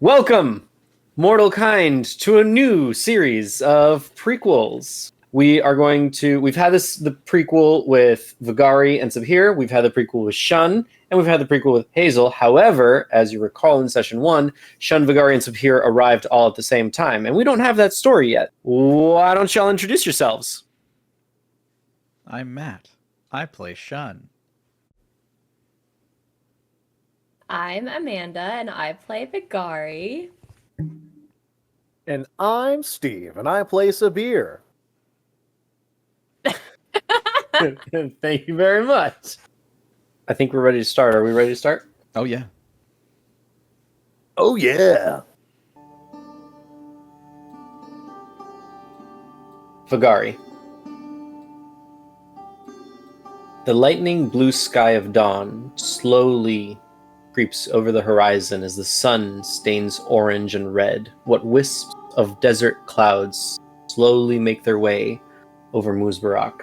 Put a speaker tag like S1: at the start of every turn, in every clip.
S1: Welcome, mortal kind, to a new series of prequels. We've had the prequel with Vagari and Sabhir, we've had the prequel with Shun, and we've had the prequel with Hazel. However, as you recall in session 1, Shun, Vagari, and Sabhir arrived all at the same time, and we don't have that story yet. Why don't y'all introduce yourselves?
S2: I'm Matt. I play Shun.
S3: I'm Amanda, and I play Vagari.
S4: And I'm Steve, and I play Sabhir.
S1: Thank you very much. I think we're ready to start. Are we ready to start?
S2: Oh, yeah.
S4: Oh, yeah.
S1: Vagari. The lightning blue sky of dawn slowly creeps over the horizon as the sun stains orange and red. What wisps of desert clouds slowly make their way over Muzbarak.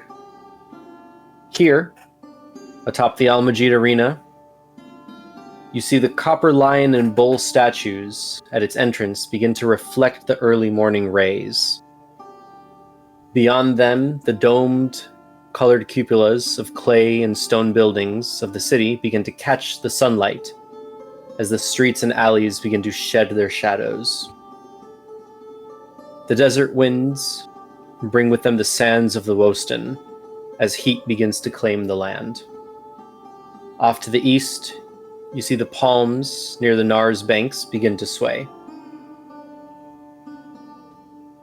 S1: Here, atop the Al Majid Arena, you see the copper lion and bull statues at its entrance begin to reflect the early morning rays. Beyond them, the domed, colored cupolas of clay and stone buildings of the city begin to catch the sunlight as the streets and alleys begin to shed their shadows. The desert winds bring with them the sands of the Woston as heat begins to claim the land. Off to the east, you see the palms near the Nars banks begin to sway.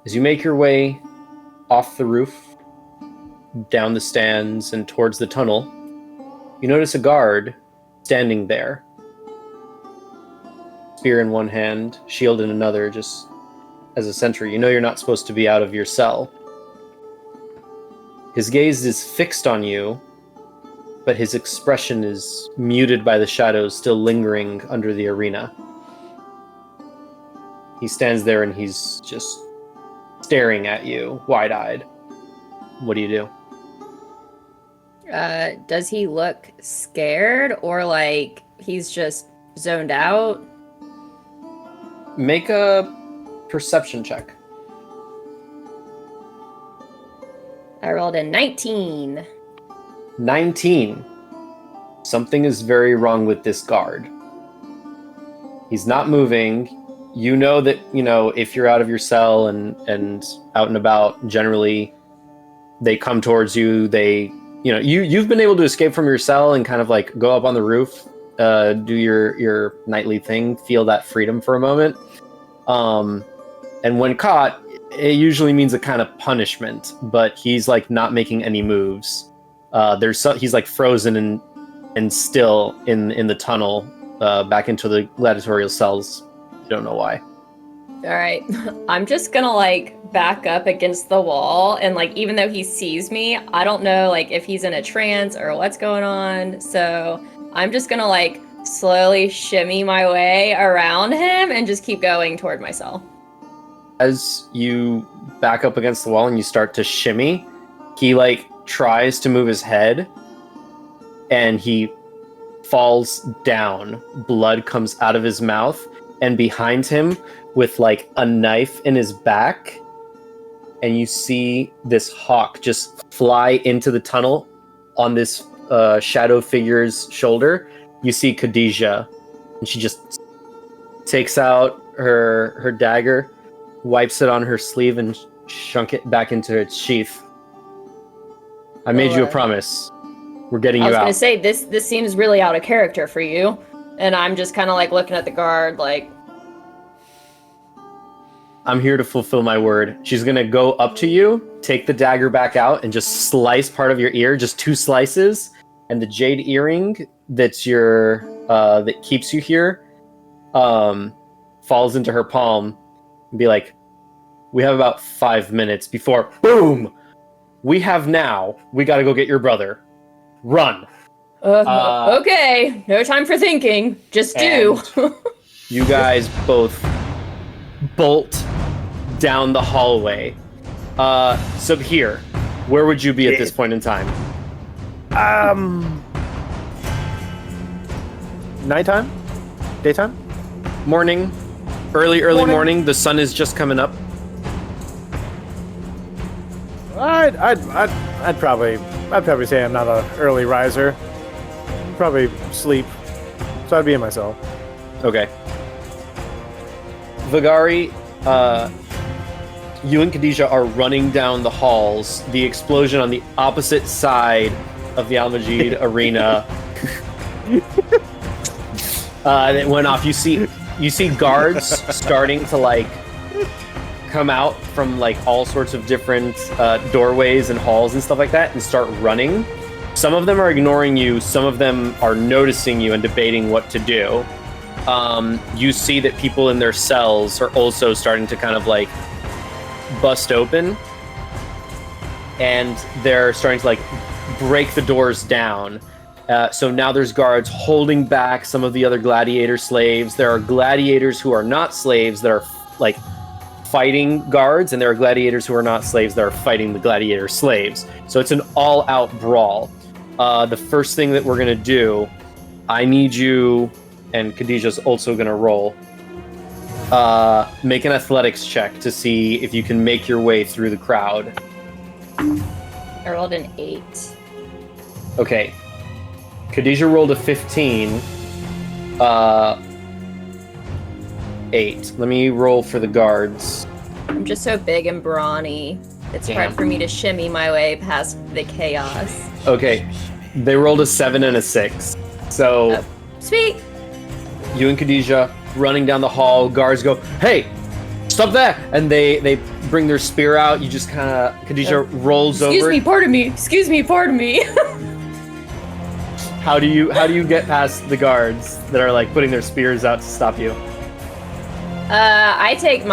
S1: As you make your way off the roof, down the stands, and towards the tunnel, you notice a guard standing there. Spear in one hand, shield in another, just as a sentry. You know you're not supposed to be out of your cell. His gaze is fixed on you, but his expression is muted by the shadows still lingering under the arena. He stands there and he's just staring at you, wide-eyed. What do you do?
S3: Does he look scared or like he's just zoned out?
S1: Make a perception check.
S3: I rolled a 19.
S1: 19. Something is very wrong with this guard. He's not moving. You know that, if you're out of your cell and out and about, generally they come towards you. You've been able to escape from your cell and kind of like go up on the roof, do your nightly thing, feel that freedom for a moment. And when caught, it usually means a kind of punishment, but he's like not making any moves. He's like frozen and still in the tunnel, back into the gladiatorial cells. You don't know why.
S3: All right. I'm just gonna like back up against the wall, and like even though he sees me, I don't know like if he's in a trance or what's going on. So I'm just gonna like slowly shimmy my way around him and just keep going toward my cell.
S1: As you back up against the wall and you start to shimmy, he like tries to move his head and he falls down. Blood comes out of his mouth, and behind him, with like a knife in his back, and you see this hawk just fly into the tunnel on this shadow figure's shoulder. You see Khadijah, and she just takes out her dagger, wipes it on her sleeve, and shunk it back into its sheath. I made you a promise. We're getting you out.
S3: I was gonna say, this seems really out of character for you. And I'm just kind of like looking at the guard like...
S1: I'm here to fulfill my word. She's gonna go up to you, take the dagger back out, and just slice part of your ear, just 2 slices, and the jade earring that's that keeps you here falls into her palm, and be like, we have about 5 minutes before, boom! We gotta go get your brother. Run!
S3: Okay, no time for thinking. Just do.
S1: You guys both bolt down the hallway. Sabhir, where would you be at this point in time?
S4: Nighttime? Daytime?
S1: Morning. Early morning. The sun is just coming up.
S4: I'd probably say I'm not an early riser. Probably sleep. So I'd be in myself.
S1: Okay. Vagari, you and Khadijah are running down the halls. The explosion on the opposite side of the Al Majid arena that went off. You see guards starting to like come out from like all sorts of different doorways and halls and stuff like that and start running. Some of them are ignoring you. Some of them are noticing you and debating what to do. You see that people in their cells are also starting to kind of like bust open, and they're starting to like break the doors down. So now there's guards holding back some of the other gladiator slaves. There are gladiators who are not slaves that are like fighting guards, and there are gladiators who are not slaves that are fighting the gladiator slaves. So it's an all-out brawl. The first thing that we're gonna do, I need you, and Khadijah's also gonna roll. Make an athletics check to see if you can make your way through the crowd.
S3: I rolled an 8.
S1: Okay. Khadijah rolled a 15. 8. Let me roll for the guards.
S3: I'm just so big and brawny. It's hard for me to shimmy my way past the chaos.
S1: Okay. They rolled a 7 and a 6. So
S3: Sweet.
S1: you and Khadijah running down the hall, guards go, "Hey, stop that!" And they bring their spear out. You just kind of, Khadijah rolls over.
S3: Excuse me, pardon me.
S1: How do you get past the guards that are like putting their spears out to stop you?
S3: I take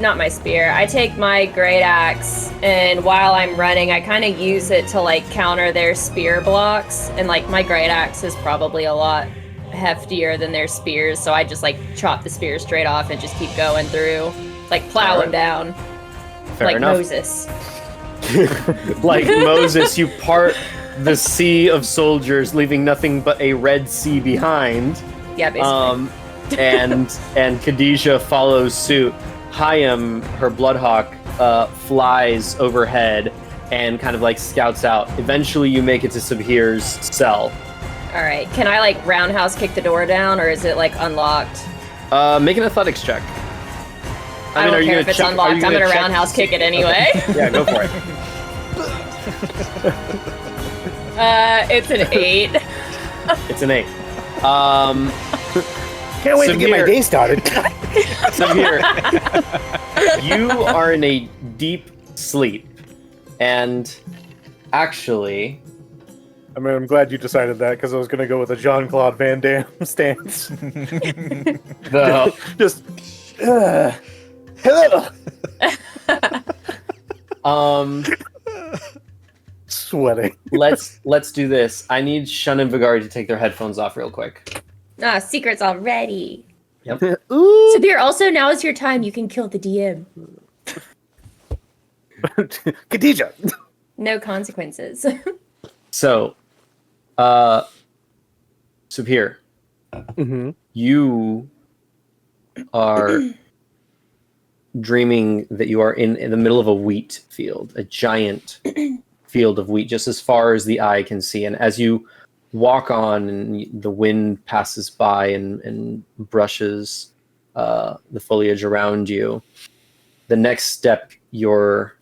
S3: not my spear. I take my great axe, and while I'm running, I kind of use it to like counter their spear blocks. And like my great axe is probably a lot heftier than their spears, so I just like chop the spear straight off and just keep going through, like plow them down.
S1: Fair
S3: like
S1: enough.
S3: Moses.
S1: Like Moses, you part the sea of soldiers, leaving nothing but a Red Sea behind.
S3: Yeah, basically.
S1: And Khadijah follows suit. Hayam, her bloodhawk, flies overhead and kind of like scouts out. Eventually, you make it to Sabhir's cell.
S3: All right. Can I like roundhouse kick the door down, or is it like unlocked?
S1: Make an athletics check.
S3: I don't care if it's unlocked. I'm gonna roundhouse kick it anyway.
S1: Yeah, go for it.
S3: It's an 8.
S1: It's an 8.
S4: Can't wait to get my day started.
S1: Sabhir, you are in a deep sleep, and actually,
S4: I mean, I'm glad you decided that, because I was going to go with a Jean-Claude Van Damme stance. Hello. Sweating.
S1: Let's do this. I need Shun and Vagari to take their headphones off real quick.
S3: Secrets already.
S1: Yep.
S4: Ooh.
S3: Sabhir, also now is your time. You can kill the DM.
S4: Khadijah.
S3: No consequences.
S1: So, Sabhir, you are dreaming that you are in the middle of a wheat field, a giant field of wheat, just as far as the eye can see. And as you walk on, and the wind passes by and brushes the foliage around you, the next step, you're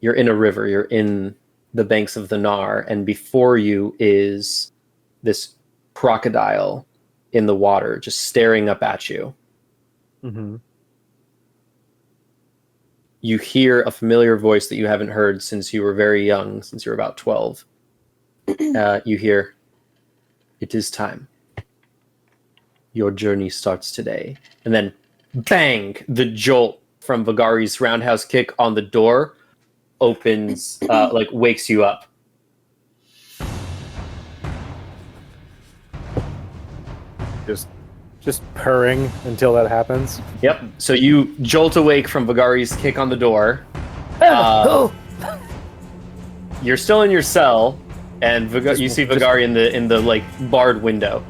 S1: in a river. You're in the banks of the Nar, and before you is this crocodile in the water, just staring up at you.
S4: Mm-hmm.
S1: You hear a familiar voice that you haven't heard since you were very young, since you were about 12. You hear, "It is time. Your journey starts today." And then, bang! The jolt from Vagari's roundhouse kick on the door opens, wakes you up.
S4: Just purring until that happens.
S1: Yep. So you jolt awake from Vagari's kick on the door. You're still in your cell, and you see Vagari in the like barred window.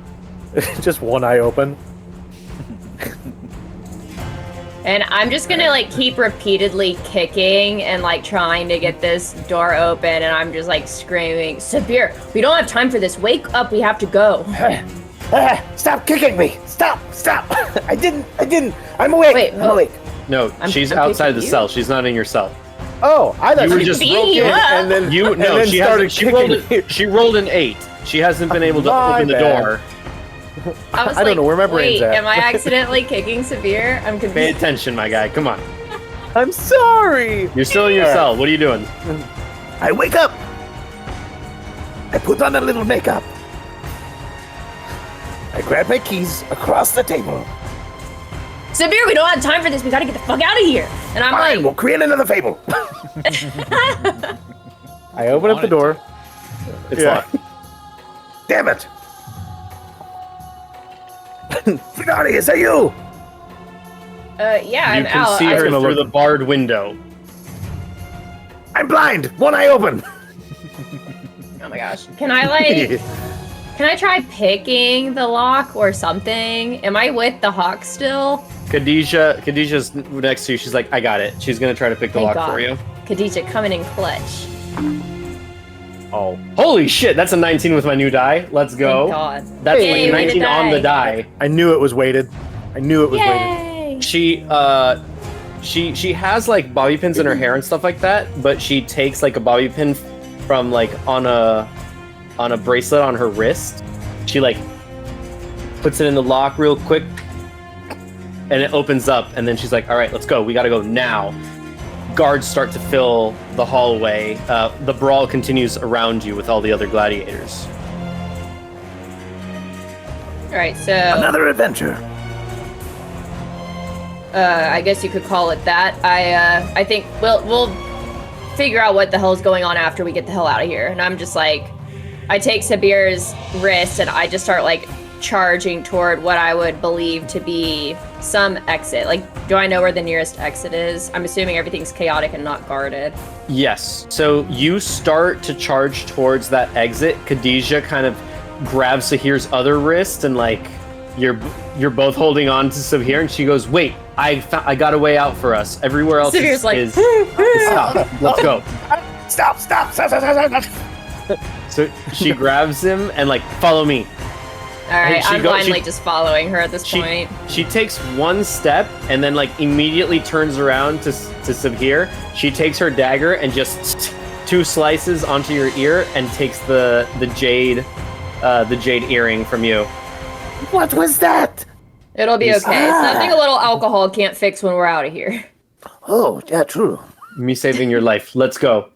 S4: Just one eye open.
S3: And I'm just gonna like keep repeatedly kicking and like trying to get this door open, and I'm just like screaming, Sabhir, we don't have time for this. Wake up, we have to go.
S4: Stop kicking me! Stop! I didn't. I'm awake.
S3: Wait,
S4: I'm awake.
S1: No, she's
S3: I'm
S1: outside the
S3: kicking
S1: cell.
S3: you?
S1: She's not in your cell.
S4: Oh, I thought
S1: You were
S4: she
S1: just
S3: beating
S1: broke
S3: you
S1: in,
S3: up.
S4: and then
S1: You
S4: and
S1: no,
S4: then
S1: she
S4: started
S1: hasn't.
S4: kicking me.
S1: She rolled an 8. She hasn't been able to
S4: My
S1: open the
S4: bad.
S1: door.
S3: I
S4: don't know where my brain's
S3: wait,
S4: at.
S3: am I accidentally kicking Sabhir? I'm
S1: Pay
S3: confused.
S1: attention, my guy. Come on.
S4: I'm sorry.
S1: You're still in your cell. What are you doing?
S5: I wake up. I put on a little makeup. I grab my keys across the table.
S3: Sabhir, we don't have time for this. We gotta get the fuck out of here. And I'm
S5: Fine,
S3: like,
S5: we'll create another fable.
S4: I open up the door.
S1: It's
S4: Yeah.
S1: locked.
S5: Damn it. Fugati, is that you?
S3: yeah, I'm
S1: You can
S3: out.
S1: see her
S4: gonna
S1: through
S4: look-
S1: the barred window.
S5: I'm blind. One eye open.
S3: Oh my gosh. Can I like, can I try picking the lock or something? Am I with the hawk still?
S1: Khadijah's next to you. She's like, I got it. She's gonna try to pick the
S3: Thank
S1: lock
S3: God.
S1: for you.
S3: Khadijah coming in clutch.
S4: Oh.
S1: Holy shit, that's a 19 with my new die. Let's go.
S3: Thank God.
S1: That's
S3: Yay,
S1: like
S3: weighted
S1: 19 on the
S3: die.
S1: die.
S4: I knew it was weighted. Weighted.
S3: Yay!
S1: She has like bobby pins in her hair and stuff like that, but she takes like a bobby pin from like on a bracelet on her wrist. She like puts it in the lock real quick and it opens up, and then she's like, all right, let's go. We gotta go now. Guards start to fill the hallway. The brawl continues around you with all the other gladiators.
S3: All right, so
S5: Another adventure.
S3: I guess you could call it that. I think we'll figure out what the hell is going on after we get the hell out of here. And I'm just like, I take Sabir's wrist and I just start like charging toward what I would believe to be some exit. Like, do I know where the nearest exit is? I'm assuming everything's chaotic and not guarded.
S1: Yes. So you start to charge towards that exit. Khadijah kind of grabs Sahir's other wrist, and like you're both holding on to Sabhir, and she goes, "Wait, I got a way out for us. Everywhere else
S3: Sabir's like,
S1: is stop. Let's go."
S5: Stop.
S1: So she grabs him and like, "Follow me."
S3: All right,
S1: she
S3: I'm
S1: go-
S3: blindly
S1: she-
S3: just following her at this
S1: She
S3: point.
S1: she takes one step and then like immediately turns around to Sabhir. She takes her dagger and just 2 slices onto your ear and takes the jade earring from you.
S5: What was that?
S3: It'll be
S1: Yes.
S3: okay. It's nothing a little alcohol can't fix when we're out of here.
S5: Oh, yeah, true.
S1: Me saving your life. Let's go.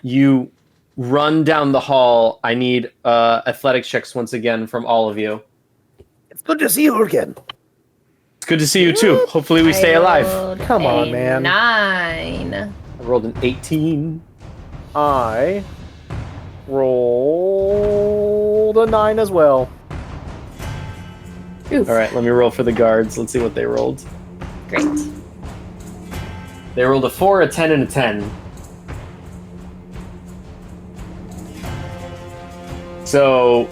S1: You run down the hall. I need athletics checks once again from all of you.
S5: It's good to see you again.
S1: It's good to see you too. Hopefully we stay alive.
S4: Come on, man.
S3: 9.
S1: I rolled an 18.
S4: I rolled a 9 as well.
S3: Oof.
S1: All right, let me roll for the guards. Let's see what they rolled.
S3: Great.
S1: They rolled a 4, a 10, and a 10. So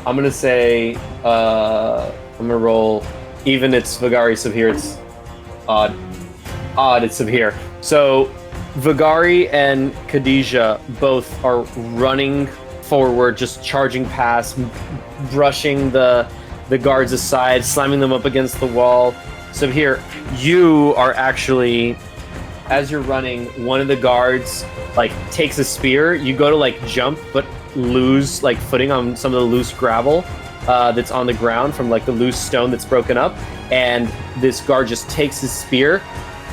S1: I'm gonna say I'm gonna roll even. It's Vagari, Sabhir. It's odd. It's Sabhir. So Vagari and Khadijah both are running forward, just charging past, brushing the guards aside, slamming them up against the wall. Sabhir, you are actually, as you're running, one of the guards like takes a spear. You go to like jump, but lose like footing on some of the loose gravel that's on the ground from like the loose stone that's broken up. And this guard just takes his spear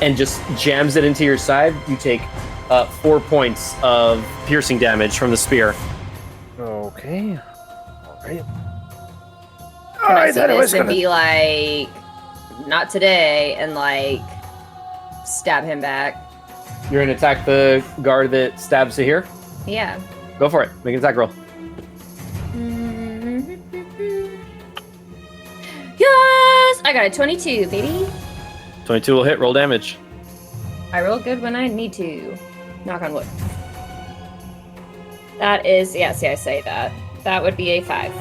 S1: and just jams it into your side. You take 4 points of piercing damage from the spear.
S4: Okay.
S5: All right.
S3: Can I see this and be like, not today, and like stab him back?
S1: You're gonna attack the guard that stabs Sahir?
S3: Yeah.
S1: Go for it. Make an attack roll.
S3: Yes! I got a 22, baby.
S1: 22 will hit. Roll damage.
S3: I roll good when I need to. Knock on wood. That is, yeah, see, I say that. That would be a 5.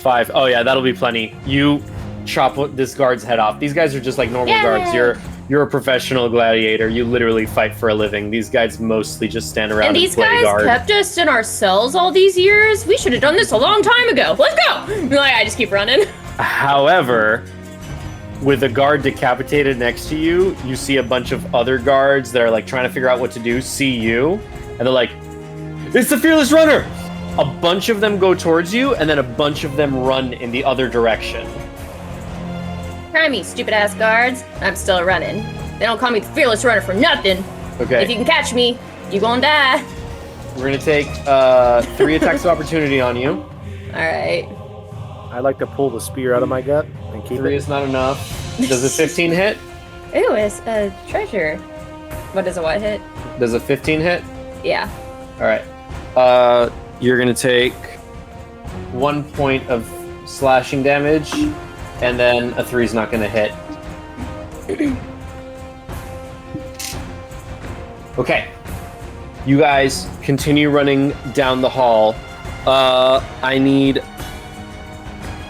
S1: 5. Oh yeah, that'll be plenty. You chop this guard's head off. These guys are just like normal guards. You're a professional gladiator. You literally fight for a living. These guys mostly just stand around and
S3: these
S1: play
S3: guys
S1: guard.
S3: kept us in our cells all these years. We should have done this a long time ago. Let's go! Like, I just keep running.
S1: However, with a guard decapitated next to you, you see a bunch of other guards that are like trying to figure out what to do, see you, and they're like, "It's the fearless runner!" A bunch of them go towards you, and then a bunch of them run in the other direction.
S3: Try me, stupid ass guards. I'm still running. They don't call me the fearless runner for nothing.
S1: Okay.
S3: If you can catch me, you gonna die.
S1: We're gonna take 3 attacks of opportunity on you.
S3: Alright.
S4: I like to pull the spear out of my gut and keep
S1: 3
S4: it.
S1: is not enough. Does a 15 hit?
S3: Ooh, it's a treasure. What does a what hit?
S1: Does a 15 hit?
S3: Yeah.
S1: Alright. You're gonna take 1 point of slashing damage, and then a 3 is not gonna hit. Okay. You guys continue running down the hall. I need...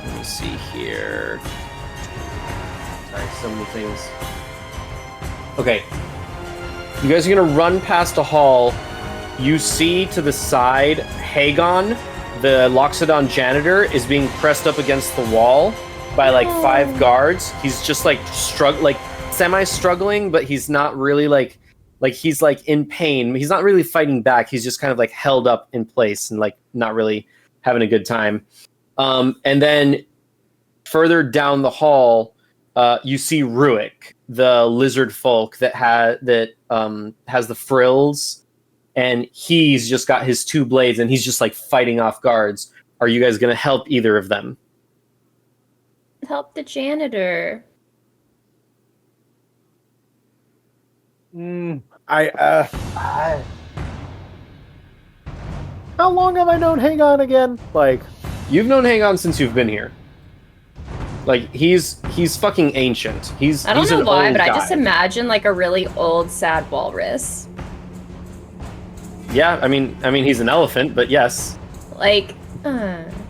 S1: Let me see here. Sorry, so many things. Okay. You guys are gonna run past a hall. You see to the side, Hagon, the Loxodon janitor, is being pressed up against the wall by like 5 guards. He's just like semi-struggling, but he's not really like he's like in pain. He's not really fighting back. He's just kind of like held up in place and like not really having a good time. And then further down the hall, you see Ruik, the lizard folk that has the frills, and he's just got his 2 blades and he's just like fighting off guards. Are you guys gonna help either of them?
S3: Help the janitor.
S4: How long have I known Hagon again? Like,
S1: You've known Hagon since you've been here. Like he's fucking ancient.
S3: I don't know
S1: an
S3: why,
S1: old
S3: but I
S1: guy.
S3: just imagine like a really old, sad walrus.
S1: Yeah, I mean he's an elephant, but yes.
S3: Like,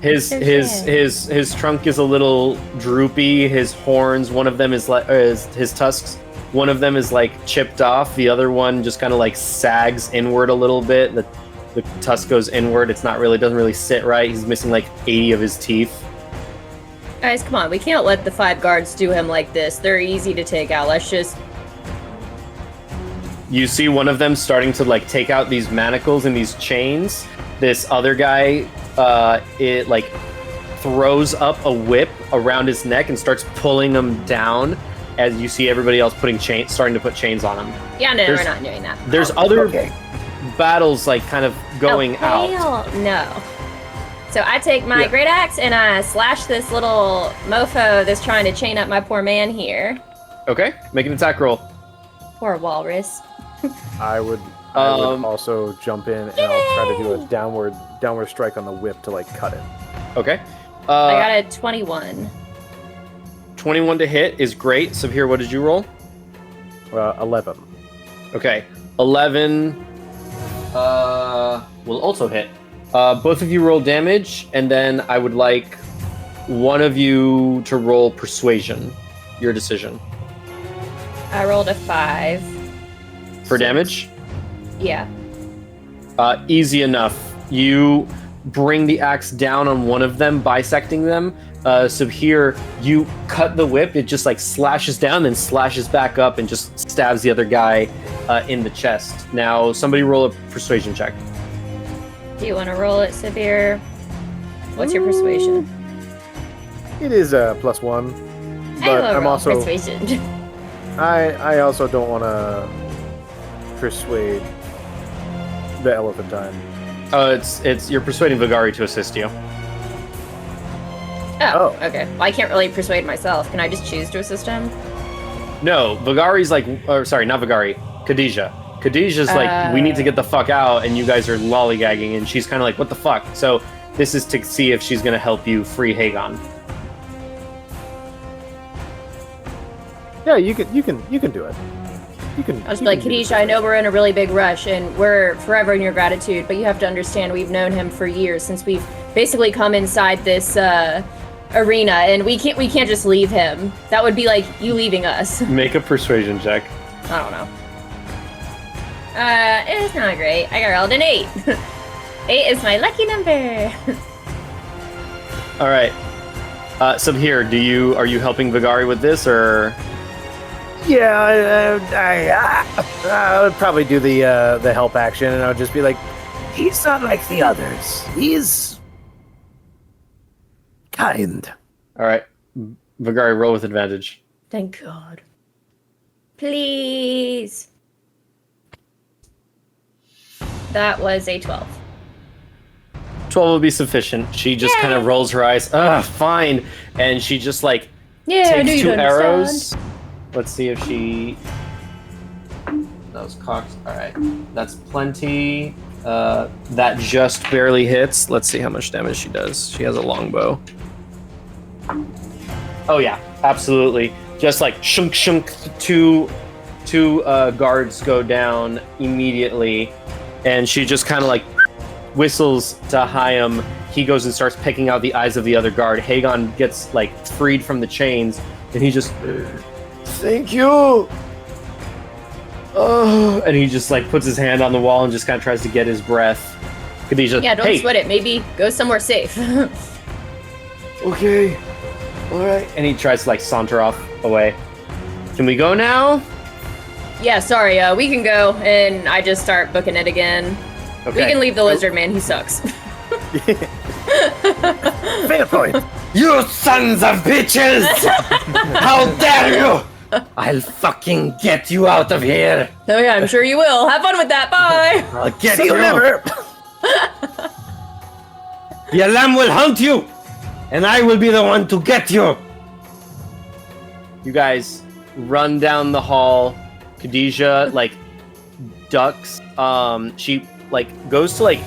S1: His
S3: so
S1: his trunk is a little droopy. His horns, one of them is like his tusks. One of them is like chipped off. The other one just kind of like sags inward a little bit. The tusk goes inward. Doesn't really sit right. He's missing like 80 of his teeth.
S3: guys, come on. We can't let the 5 guards do him like this. They're easy to take out. Let's just...
S1: You see one of them starting to like take out these manacles and these chains. This other guy, it like throws up a whip around his neck and starts pulling him down. As you see everybody else starting to put chains on him.
S3: Yeah, no, we're not doing that.
S1: There's other battles like kind of going out.
S3: Hell no. So I take my great axe and I slash this little mofo that's trying to chain up my poor man here.
S1: Okay, make an attack roll.
S3: Poor walrus.
S4: I would also jump in and I'll try to do a downward strike on the whip to like cut it.
S1: Okay.
S3: I got a 21.
S1: 21 to hit is great. Sabhir, what did you roll?
S4: 11.
S1: Okay. 11 will also hit. Both of you roll damage, and then I would like one of you to roll persuasion. Your decision.
S3: I rolled a 5.
S1: For damage?
S3: Yeah.
S1: Easy enough. You bring the axe down on one of them, bisecting them. Sabhir, you cut the whip, it just like slashes down, then slashes back up and just stabs the other guy in the chest. Now, somebody roll a persuasion check.
S3: Do you want to roll it, Sabhir? What's your persuasion?
S4: It is a +1,
S3: I
S4: but
S3: will
S4: I'm
S3: roll
S4: also
S3: persuasion.
S4: I also don't want to persuade the elephantine.
S1: It's you're persuading Vagari to assist you.
S3: Oh, okay. Well, I can't really persuade myself. Can I just choose to assist him?
S1: No, Vagari's like, sorry, not Vagari, Khadijah. Khadijah's like, we need to get the fuck out, and you guys are lollygagging, and she's kind of like, what the fuck? So this is to see if she's gonna help you free Hagon.
S4: Yeah, you can do it. You can.
S3: I was like, Khadijah, I know we're in a really big rush, and we're forever in your gratitude, but you have to understand we've known him for years, since we've basically come inside this arena, and we can't just leave him. That would be like you leaving us.
S1: Make a persuasion check.
S3: I don't know. It's not great. I rolled an 8. 8 is my lucky number.
S1: All right. Sabhir, are you helping Vagari with this, or?
S4: Yeah, I would probably do the help action, and I would just be like,
S5: He's not like the others. He's kind.
S1: All right. Vagari, roll with advantage.
S3: Thank God. Please. That was a 12.
S1: 12 will be sufficient. She just kind of rolls her eyes. Fine. And she just like takes 2 arrows. Let's see if she. That was cocked. All right. That's plenty. That just barely hits. Let's see how much damage she does. She has a longbow. Oh yeah, absolutely. Just like shunk shunk, two guards go down immediately, and she just kind of like whistles to Hayam. He goes and starts picking out the eyes of the other guard. Hagon gets like freed from the chains, and he just, thank you. Oh, and he just like puts his hand on the wall and just kind of tries to get his breath. Khadijah,
S3: Yeah, don't
S1: hey.
S3: sweat it. Maybe go somewhere safe.
S1: Okay. All right. And he tries to like saunter off away. Can we go now?
S3: Yeah, sorry. We can go, and I just start booking it again.
S1: Okay.
S3: We can leave the lizard man. He sucks.
S5: Fair point.
S1: You sons of bitches! How dare you! I'll fucking get you out of here!
S3: Oh yeah, I'm sure you will. Have fun with that. Bye.
S1: I'll get
S5: See you
S1: you!
S5: never.
S1: The alarm will hunt you! And I will be the one to get you! You guys run down the hall. Khadijah, like, ducks. She, like, goes to, like,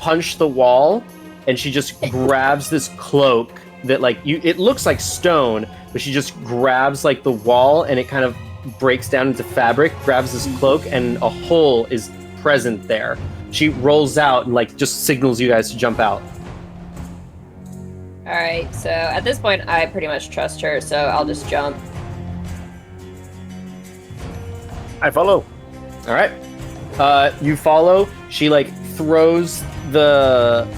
S1: punch the wall, and she just grabs this cloak that, like, it looks like stone, but she just grabs, like, the wall, and it kind of breaks down into fabric, grabs this cloak, and a hole is present there. She rolls out and, like, just signals you guys to jump out.
S3: All right. So at this point, I pretty much trust her. So I'll just jump.
S4: I follow.
S1: All right. You follow. She like throws the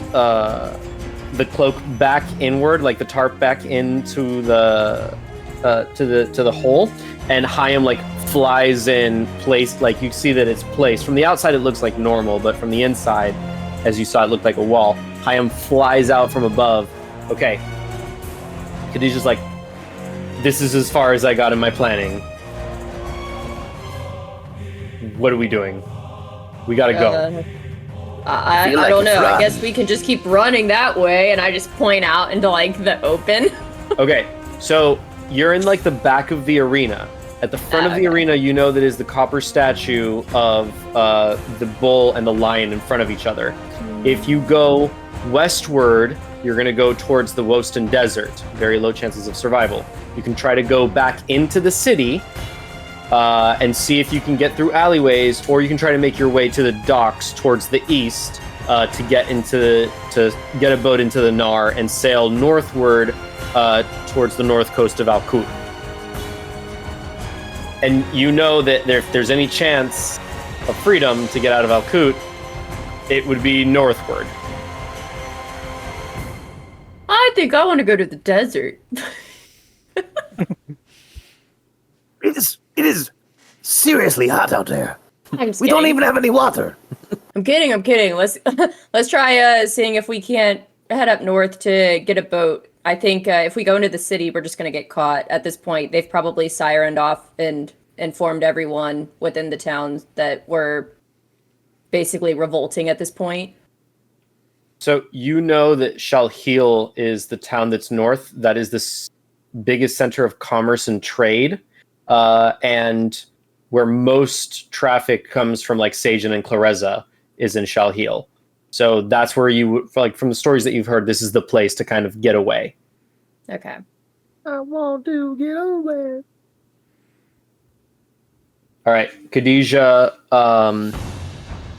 S1: cloak back inward, like the tarp back into the to the hole, and Hayam like flies in place. Like you see that it's placed from the outside. It looks like normal, but from the inside, as you saw, it looked like a wall. Hayam flies out from above. Okay. Khadijah's like, this is as far as I got in my planning. What are we doing? We gotta go.
S3: I
S5: feel like
S3: don't
S5: it's
S3: know. I
S5: run.
S3: guess we can just keep running that way, and I just point out into like the open.
S1: Okay, so you're in like the back of the arena. At the front of the arena, you know that is the copper statue of the bull and the lion in front of each other. If you go westward, you're going to go towards the Woeston Desert. Very low chances of survival. You can try to go back into the city and see if you can get through alleyways, or you can try to make your way to the docks towards the east to get a boat into the Nar and sail northward towards the north coast of Al-Qut. And you know that if there's any chance of freedom to get out of Al-Qut, it would be northward.
S3: I think I want to go to the desert.
S5: It is seriously hot out there.
S3: I'm just
S5: We don't
S3: kidding.
S5: even have any water.
S3: I'm kidding. Let's try seeing if we can't head up north to get a boat. I think if we go into the city, we're just gonna get caught. At this point, they've probably sirened off and informed everyone within the towns that we're basically revolting at this point.
S1: So you know that Shalheel is the town that's north. That is the biggest center of commerce and trade, and where most traffic comes from, like Sagen and Clareza, is in Shalheel. So that's where you, like, from the stories that you've heard, this is the place to kind of get away.
S3: Okay.
S4: I want to get away.
S1: All right, Khadijah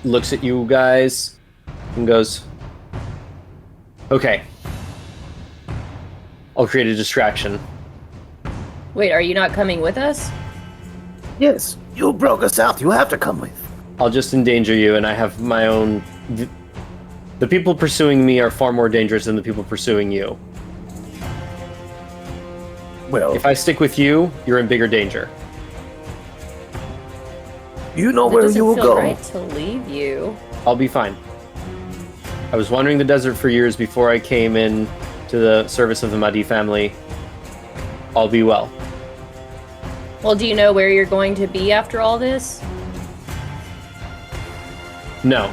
S1: looks at you guys and goes, okay. I'll create a distraction.
S3: Wait, are you not coming with us?
S5: Yes, you broke us out. You have to come with.
S1: I'll just endanger you, and I have my own... The people pursuing me are far more dangerous than the people pursuing you.
S5: Well,
S1: If I stick with you, you're in bigger danger.
S5: you know
S3: It
S5: where
S3: doesn't
S5: you will
S3: feel
S5: go.
S3: right to leave you.
S1: I'll be fine. I was wandering the desert for years before I came in to the service of the Mahdi family. I'll be well.
S3: Well, do you know where you're going to be after all this?
S1: No.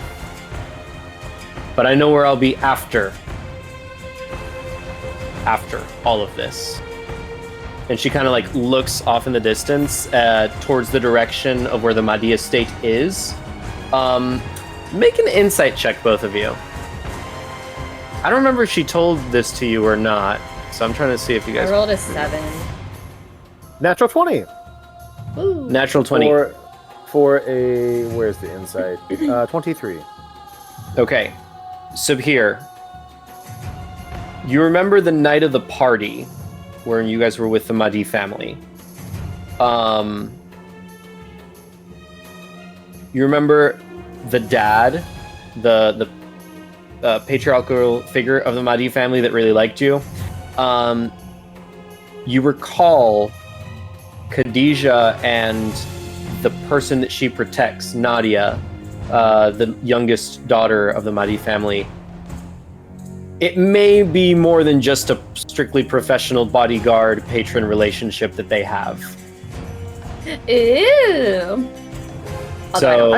S1: But I know where I'll be after all of this. And she kind of like looks off in the distance towards the direction of where the Mahdi estate is. Make an insight check, both of you. I don't remember if she told this to you or not, so I'm trying to see if you guys...
S3: I rolled a 7.
S4: Natural 20.
S3: Ooh.
S1: Natural 20.
S4: For a... Where's the insight? 23.
S1: Okay. Sabhir, you remember the night of the party where you guys were with the Mahdi family. You remember the dad, the patriarchal figure of the Mahdi family that really liked you? You recall Khadija and the person that she protects, Nadia, the youngest daughter of the Mahdi family. It may be more than just a strictly professional bodyguard patron relationship that they have.
S3: Ew.
S1: So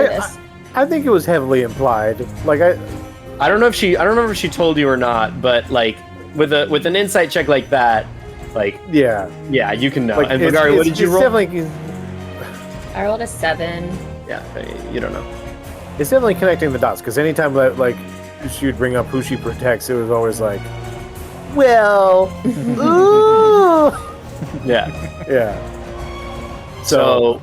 S4: I think it was heavily implied. Like
S1: I don't know if she, I don't remember if she told you or not, but like with an insight check like that, like
S4: yeah,
S1: you can know.
S4: like,
S1: And Vagari, what did you roll?
S4: Definitely,
S3: I rolled a 7.
S1: Yeah, you don't know.
S4: it's definitely connecting the dots because anytime that like she would bring up who she protects, it was always like, well, ooh,
S1: Yeah.
S4: yeah.
S1: So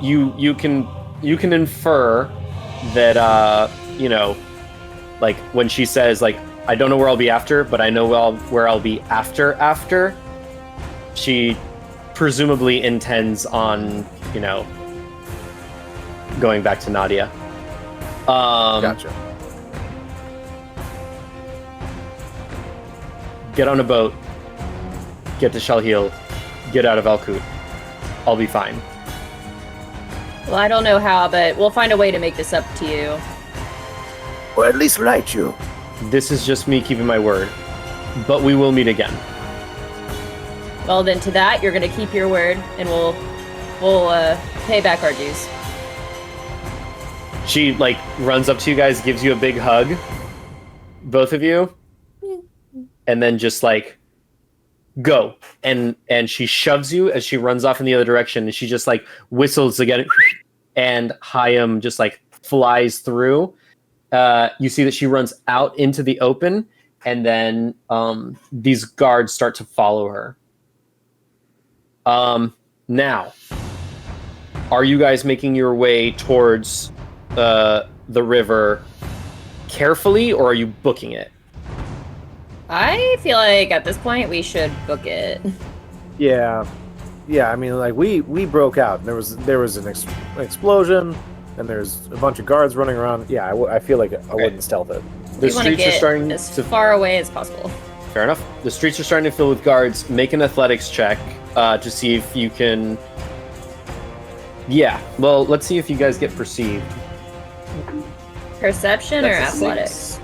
S1: you can infer that you know, like when she says like I don't know where I'll be after, but I know where I'll be after. She presumably intends on, you know, going back to Nadia.
S4: Gotcha.
S1: Get on a boat. Get to Shalhil. Get out of Alkut. I'll be fine.
S3: Well, I don't know how, but we'll find a way to make this up to you.
S5: Or at least write you.
S1: This is just me keeping my word. But we will meet again.
S3: Well, then to that, you're going to keep your word, and we'll pay back our dues.
S1: She like runs up to you guys, gives you a big hug, both of you, and then just like go. And she shoves you as she runs off in the other direction, and she just like whistles again, and Hayam just like flies through. You see that she runs out into the open, and then these guards start to follow her. Now, are you guys making your way towards the river carefully, or are you booking it?
S3: I feel like at this point we should book it.
S4: Yeah. I mean, like we broke out. And there was an explosion, and there's a bunch of guards running around. Yeah, I feel like I wouldn't stealth it.
S1: The
S3: We want to
S1: streets are
S3: get
S1: starting
S3: as
S1: to...
S3: far away as possible.
S1: Fair enough. The streets are starting to fill with guards. Make an athletics check to see if you can... Yeah, well, let's see if you guys get perceived.
S3: Perception or
S1: That's a 6.
S3: athletics?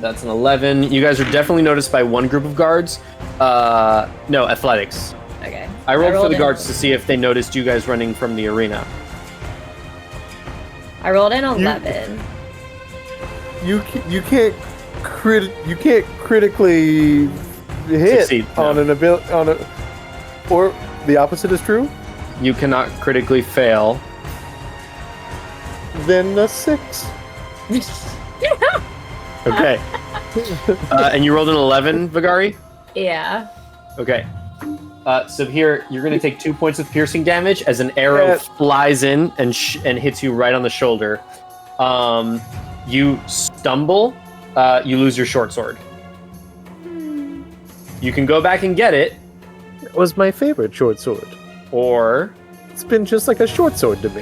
S1: That's an 11. You guys are definitely noticed by one group of guards. No, athletics.
S3: Okay.
S1: I rolled for the
S3: in-
S1: guards to see if they noticed you guys running from the arena.
S3: I rolled an 11.
S6: You can't critically hit
S1: Succeed, no.
S6: on a or the opposite is true.
S1: You cannot critically fail.
S6: Then a 6.
S1: Okay. And you rolled an 11, Vagari?
S3: Yeah.
S1: Okay. So here, you're going to take 2 points of piercing damage as an arrow
S6: Yeah.
S1: flies in and hits you right on the shoulder. You stumble. You lose your short sword. You can go back and get it,
S4: It was my favorite short sword.
S1: or
S4: It's been just like a short sword to me.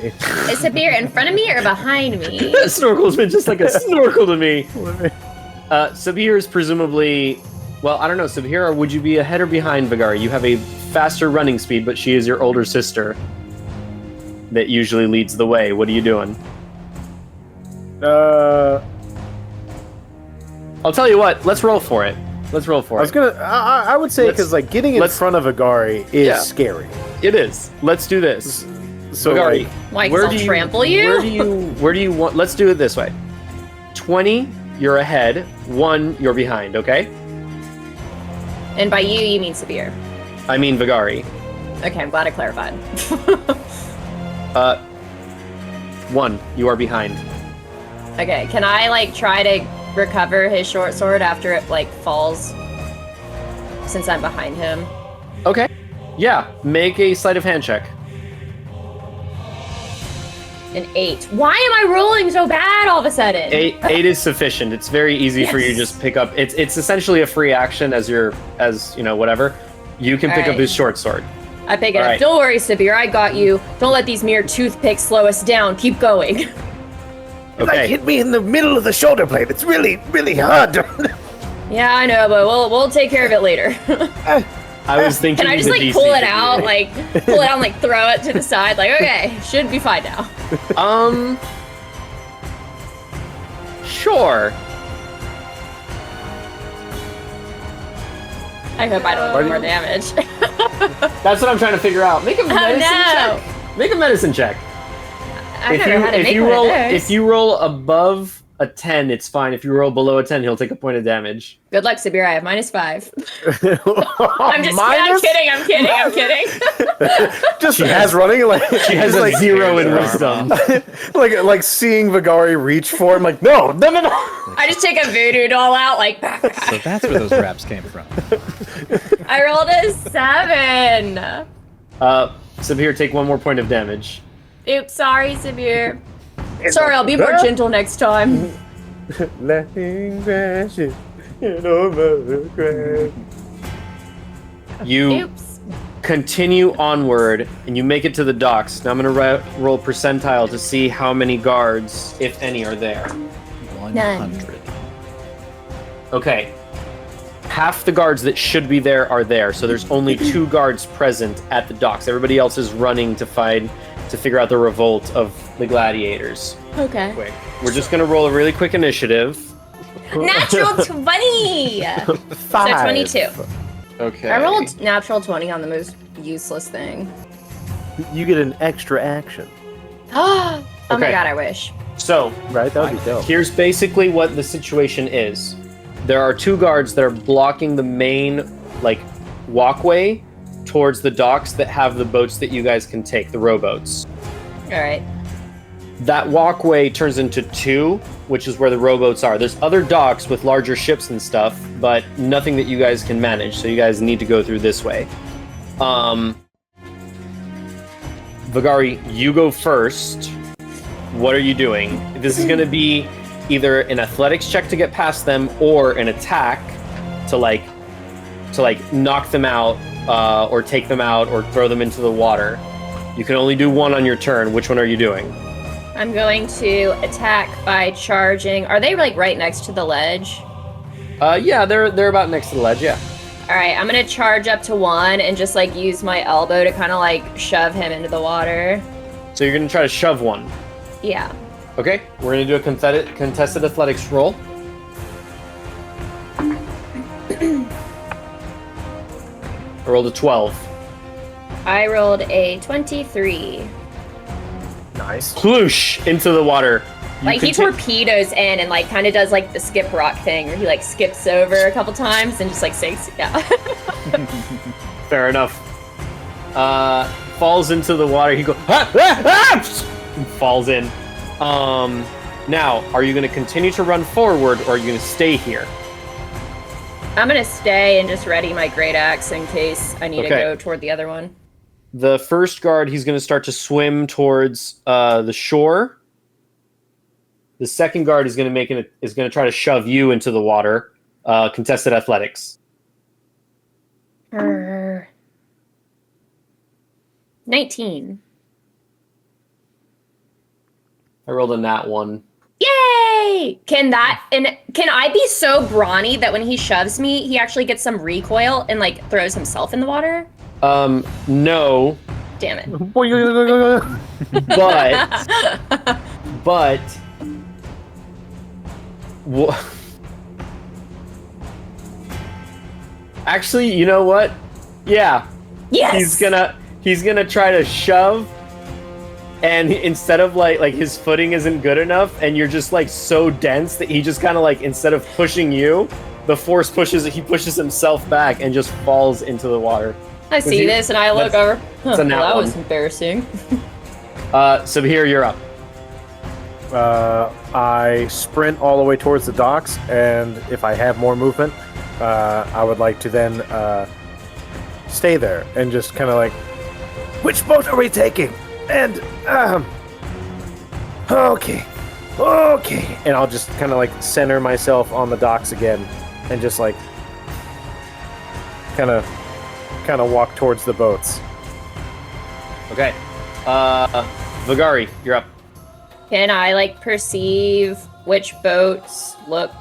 S3: Is Sabhir in front of me or behind me?
S1: snorkel's been just like a snorkel to me. Sabhir is presumably, well, I don't know, Sabhir, would you be ahead or behind Vagari? You have a faster running speed, but she is your older sister that usually leads the way. What are you doing? I'll tell you what, let's roll for it.
S4: I would say, because like getting in front of Vagari is scary.
S1: It is. Let's do this.
S4: So
S1: Vagari,
S3: Like, I'll trample you?
S1: Where do you want, let's do it this way. 20, you're ahead. 1, you're behind, okay?
S3: And by you mean Sabhir.
S1: I mean Vagari.
S3: Okay, I'm glad I clarified.
S1: 1, you are behind.
S3: Okay, can I, like, try to recover his short sword after it, like, falls? Since I'm behind him.
S1: Okay. Yeah, make a sleight of hand check.
S3: An 8. Why am I rolling so bad all of a sudden?
S1: 8 is sufficient. It's very easy for you to just pick up. It's essentially a free action as whatever. You can pick up his short sword.
S3: I pick it up.
S1: Right.
S3: Don't worry, Sabhir, I got you. Don't let these mere toothpicks slow us down. Keep going.
S5: Like, hit me in the middle of the shoulder blade. It's really, really hard.
S3: Yeah, I know, but we'll take care of it later.
S1: I was thinking.
S3: Can I just
S1: the
S3: like
S1: DC
S3: pull it
S1: thing.
S3: out, and like throw it to the side? Like, okay, should be fine now.
S1: Sure.
S3: I hope I don't do more damage.
S1: That's what I'm trying to figure out. Make a medicine
S3: no.
S1: check. Make a medicine check.
S3: I don't know how to make
S1: you
S3: one
S1: roll,
S3: of those.
S1: if you roll above a 10, it's fine. If you roll below a 10, he'll take a point of damage.
S3: Good luck, Sabhir. I have -5. I'm
S4: Minus?
S3: I'm kidding.
S4: Just as running like
S1: She has a 0 in wisdom.
S4: like seeing Vagari reach for him, like no.
S3: I just take a voodoo doll out, like.
S2: So that's where those raps came from.
S3: I rolled a 7.
S1: Sabhir, take 1 more point of damage.
S3: Oops, sorry, Sabhir. Sorry, I'll be more gentle next time.
S4: Letting crashes over crash.
S1: You
S3: Oops.
S1: continue onward, and you make it to the docks. Now I'm going to roll percentile to see how many guards, if any, are there.
S2: 100.
S1: Okay. Half the guards that should be there are there, so there's only 2 guards present at the docks. Everybody else is running to figure out the revolt of the gladiators.
S3: Okay.
S1: Quick. We're just going to roll a really quick initiative.
S3: Natural 20! So 22.
S1: Okay.
S3: I rolled natural 20 on the most useless thing.
S4: You get an extra action,
S3: Oh my
S1: Okay.
S3: god, I wish.
S1: So,
S4: right? That would be dope.
S1: here's basically what the situation is. There are 2 guards that are blocking the main, walkway towards the docks that have the boats that you guys can take, the rowboats.
S3: Alright.
S1: That walkway turns into 2, which is where the rowboats are. There's other docks with larger ships and stuff, but nothing that you guys can manage, so you guys need to go through this way. Vagari, you go first. What are you doing? This is going to be either an athletics check to get past them or an attack to knock them out, or take them out, or throw them into the water. You can only do one on your turn. Which one are you doing?
S3: I'm going to attack by charging. Are they right next to the ledge?
S1: Yeah, they're about next to the ledge. Yeah.
S3: Alright, I'm gonna charge up to 1 and just use my elbow to kind of shove him into the water.
S1: So you're gonna try to shove one.
S3: Yeah.
S1: Okay. We're gonna do a contested athletics roll. I rolled a 12.
S3: I rolled a 23.
S4: Nice.
S1: Ploosh into the water.
S3: He torpedoes in and kind of does the skip rock thing where he skips over a couple times and just sinks. Yeah.
S1: Fair enough. Falls into the water. He goes, and falls in. Now, are you going to continue to run forward, or are you going to stay here?
S3: I'm gonna stay and just ready my great axe in case I need to go toward the other one.
S1: The first guard, he's going to start to swim towards the shore. The second guard is going to try to shove you into the water. Contested athletics.
S3: Er, 19.
S1: I rolled a nat 1.
S3: Yay! Can I be so brawny that when he shoves me, he actually gets some recoil and like throws himself in the water?
S1: No,
S3: Damn it.
S1: but actually, you know what? Yeah,
S3: Yes!
S1: he's gonna try to shove, and instead of like his footing isn't good enough, and you're just like so dense that he just kind of like, instead of pushing you, the force he pushes himself back and just falls into the water.
S3: I see this and I look over.
S1: It's a nat
S3: That
S1: one.
S3: was embarrassing.
S1: Sabhir, you're up.
S4: I sprint all the way towards the docks, and if I have more movement, I would like to then stay there and just kind of like,
S5: Which boat are we taking? And, okay.
S4: and I'll just kind of like center myself on the docks again, and just like kind of walk towards the boats.
S1: Okay. Vagari, you're up.
S3: Can I like perceive which boats look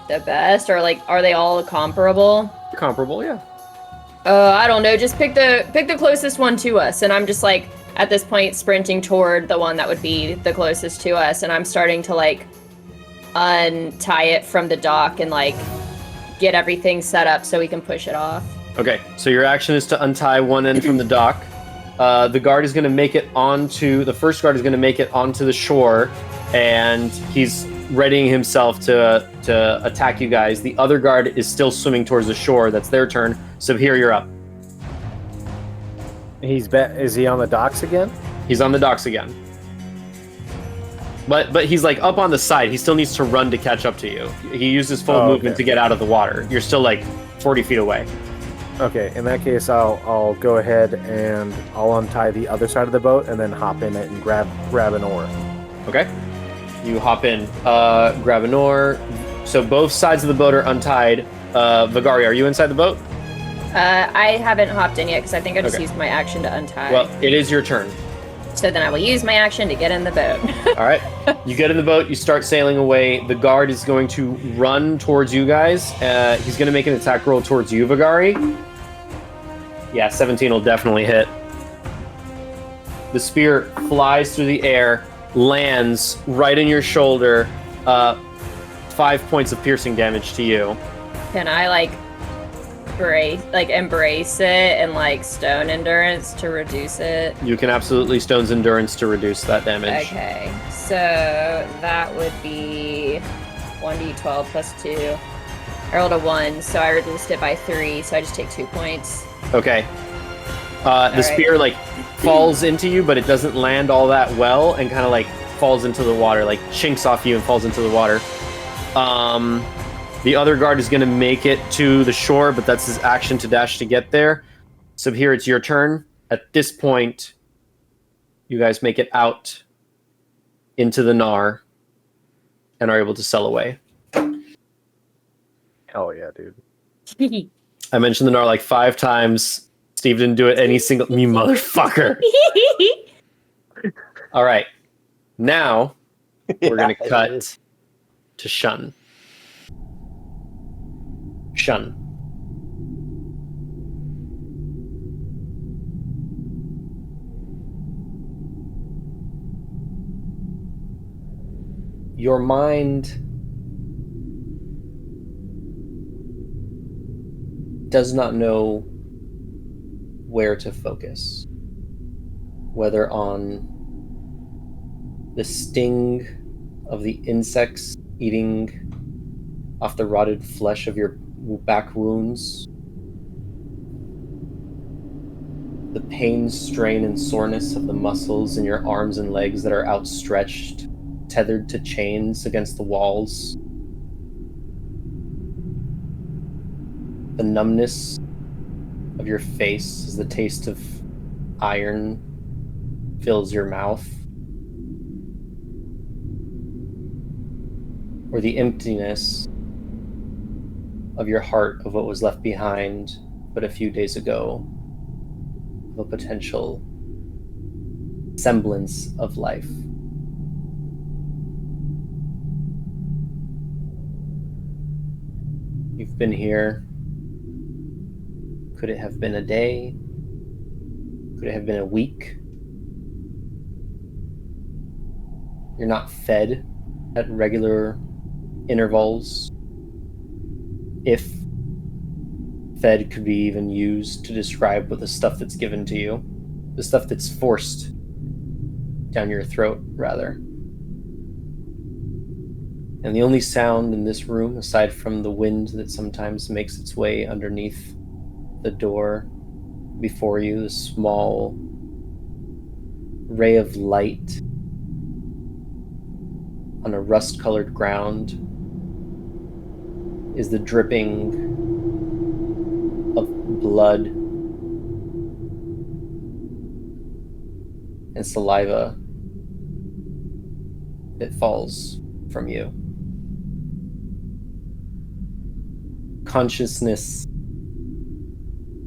S3: the best, or like are they all comparable?
S1: Comparable, yeah.
S3: I don't know. Just pick the closest one to us, and I'm just like at this point sprinting toward the one that would be the closest to us, and I'm starting to like untie it from the dock and like get everything set up so we can push it off.
S1: Okay, so your action is to untie one end from the dock. The guard is going to make it onto the first guard is going to make it onto the shore, and he's readying himself to attack you guys. The other guard is still swimming towards the shore. That's their turn. Sabhir, you're up.
S4: Is he on the docks again?
S1: He's on the docks again. But he's like up on the side. He still needs to run to catch up to you. He uses full movement to get out of the water. You're still like 40 feet away.
S4: Okay, in that case, I'll go ahead and I'll untie the other side of the boat and then hop in it and grab an oar.
S1: Okay. You hop in, grab an oar. So both sides of the boat are untied. Vagari, are you inside the boat?
S3: I haven't hopped in yet because I think I just
S1: Okay.
S3: used my action to untie.
S1: Well, it is your turn.
S3: So then I will use my action to get in the boat.
S1: All right. You get in the boat. You start sailing away. The guard is going to run towards you guys. He's going to make an attack roll towards you, Vagari. Yeah, 17 will definitely hit. The spear flies through the air, lands right in your shoulder. 5 points of piercing damage to you.
S3: Can I like embrace it and like stone endurance to reduce it?
S1: You can absolutely stone's endurance to reduce that damage.
S3: Okay, so that would be 1d12 plus 2. I rolled a 1, so I reduced it by 3, so I just take 2 points.
S1: Okay. The spear like falls into you, but it doesn't land all that well, and kind of like falls into the water, like chinks off you and falls into the water. The other guard is going to make it to the shore, but that's his action to dash to get there. So here it's your turn. At this point, you guys make it out into the Nar and are able to sail away.
S4: Hell yeah, dude.
S1: I mentioned the Nar like 5 times. Steve didn't do it any single... You motherfucker. All right. Now, we're going to cut to Shun. Shun. Your mind does not know where to focus, whether on the sting of the insects eating off the rotted flesh of your back wounds, the pain, strain, and soreness of the muscles in your arms and legs that are outstretched, tethered to chains against the walls, the numbness of your face as the taste of iron fills your mouth, or the emptiness of your heart of what was left behind but a few days ago, of a potential semblance of life. You've been here. Could it have been a day? Could it have been a week? You're not fed at regular intervals. If fed could be even used to describe what the stuff that's given to you, the stuff that's forced down your throat, rather. And the only sound in this room, aside from the wind that sometimes makes its way underneath the door before you, the small ray of light on a rust-colored ground, is the dripping of blood and saliva that falls from you. Consciousness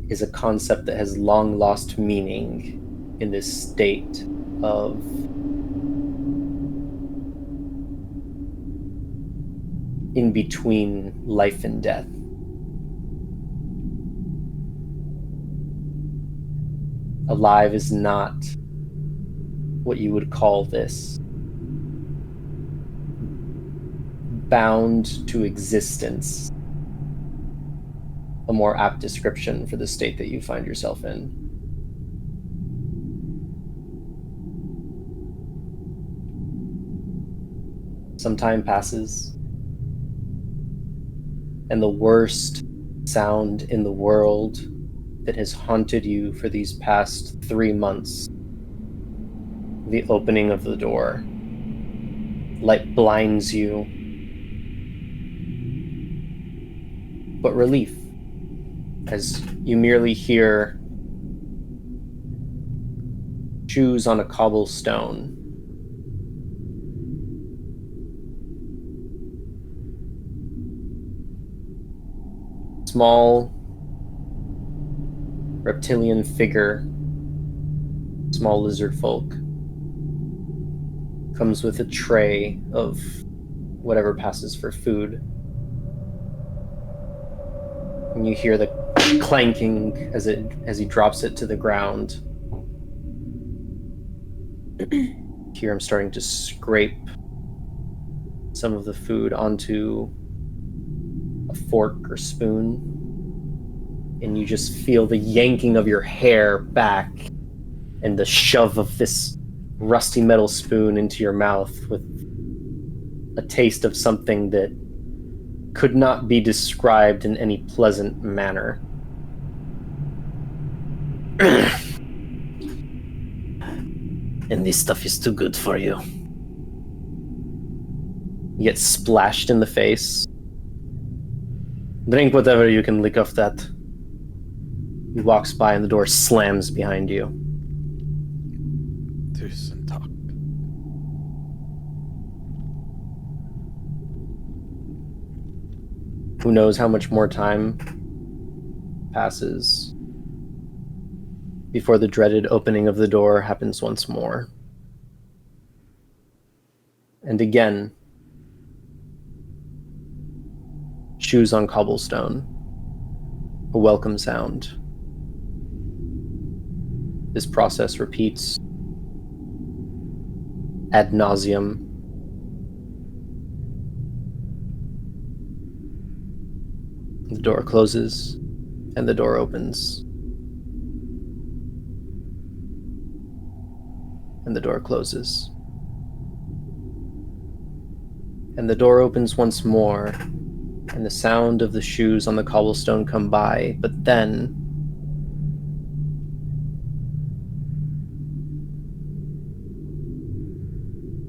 S1: is a concept that has long lost meaning in this state of in between life and death. Alive is not what you would call this. Bound to existence, a more apt description for the state that you find yourself in. Some time passes, and the worst sound in the world that has haunted you for these past 3 months, the opening of the door, light blinds you, but relief, as you merely hear shoes on a cobblestone. Small reptilian figure, small lizard folk, comes with a tray of whatever passes for food. And you hear the clanking as he drops it to the ground. You hear him starting to scrape some of the food onto a fork or spoon, and you just feel the yanking of your hair back and the shove of this rusty metal spoon into your mouth with a taste of something that could not be described in any pleasant manner. And this stuff is too good for you. You get splashed in the face. Drink whatever you can lick off that. He walks by and the door slams behind you.
S2: Tusen tack.
S1: Who knows how much more time passes before the dreaded opening of the door happens once more. And again, shoes on cobblestone, a welcome sound. This process repeats ad nauseum. The door closes, and the door opens. And the door closes. And the door opens once more, and the sound of the shoes on the cobblestone come by, but then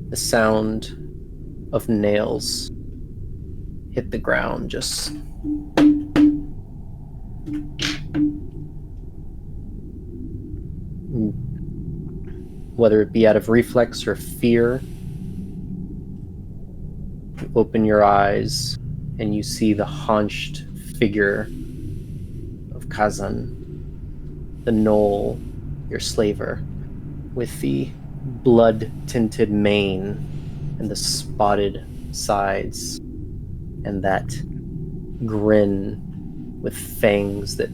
S1: the sound of nails hit the ground, just whether it be out of reflex or fear. You open your eyes and you see the haunched figure of of Kazan, the knoll, your slaver, with the blood-tinted mane and the spotted sides, and that grin with fangs that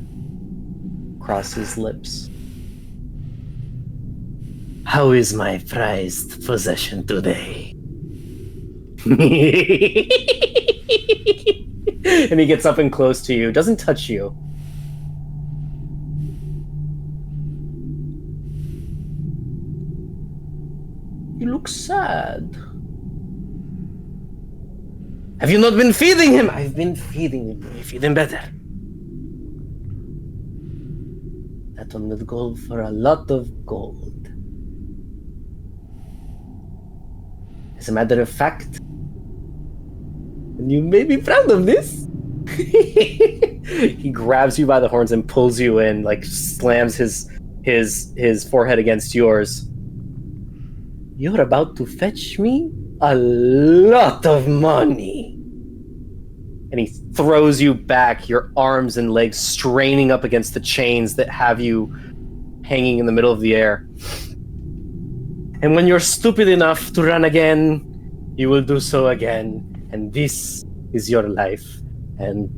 S1: cross his lips. How is my prized possession today? And he gets up and close to you, doesn't touch you. You look sad. Have you not been feeding him? I've been feeding him. You feed him better. That one would go for a lot of gold. As a matter of fact, and you may be proud of this. He grabs you by the horns and pulls you in, like slams his forehead against yours. You're about to fetch me a lot of money. And he throws you back, your arms and legs straining up against the chains that have you hanging in the middle of the air. And when you're stupid enough to run again, you will do so again. And this is your life. And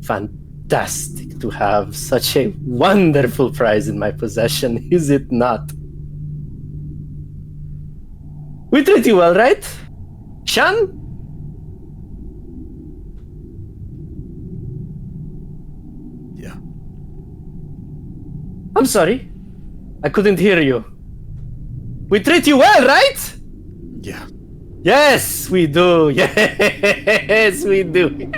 S1: fantastic to have such a wonderful prize in my possession, is it not? We treat you well, right? Shun?
S2: Yeah.
S1: I'm sorry. I couldn't hear you. We treat you well, right?
S2: Yeah.
S1: Yes, we do. Yes, we do.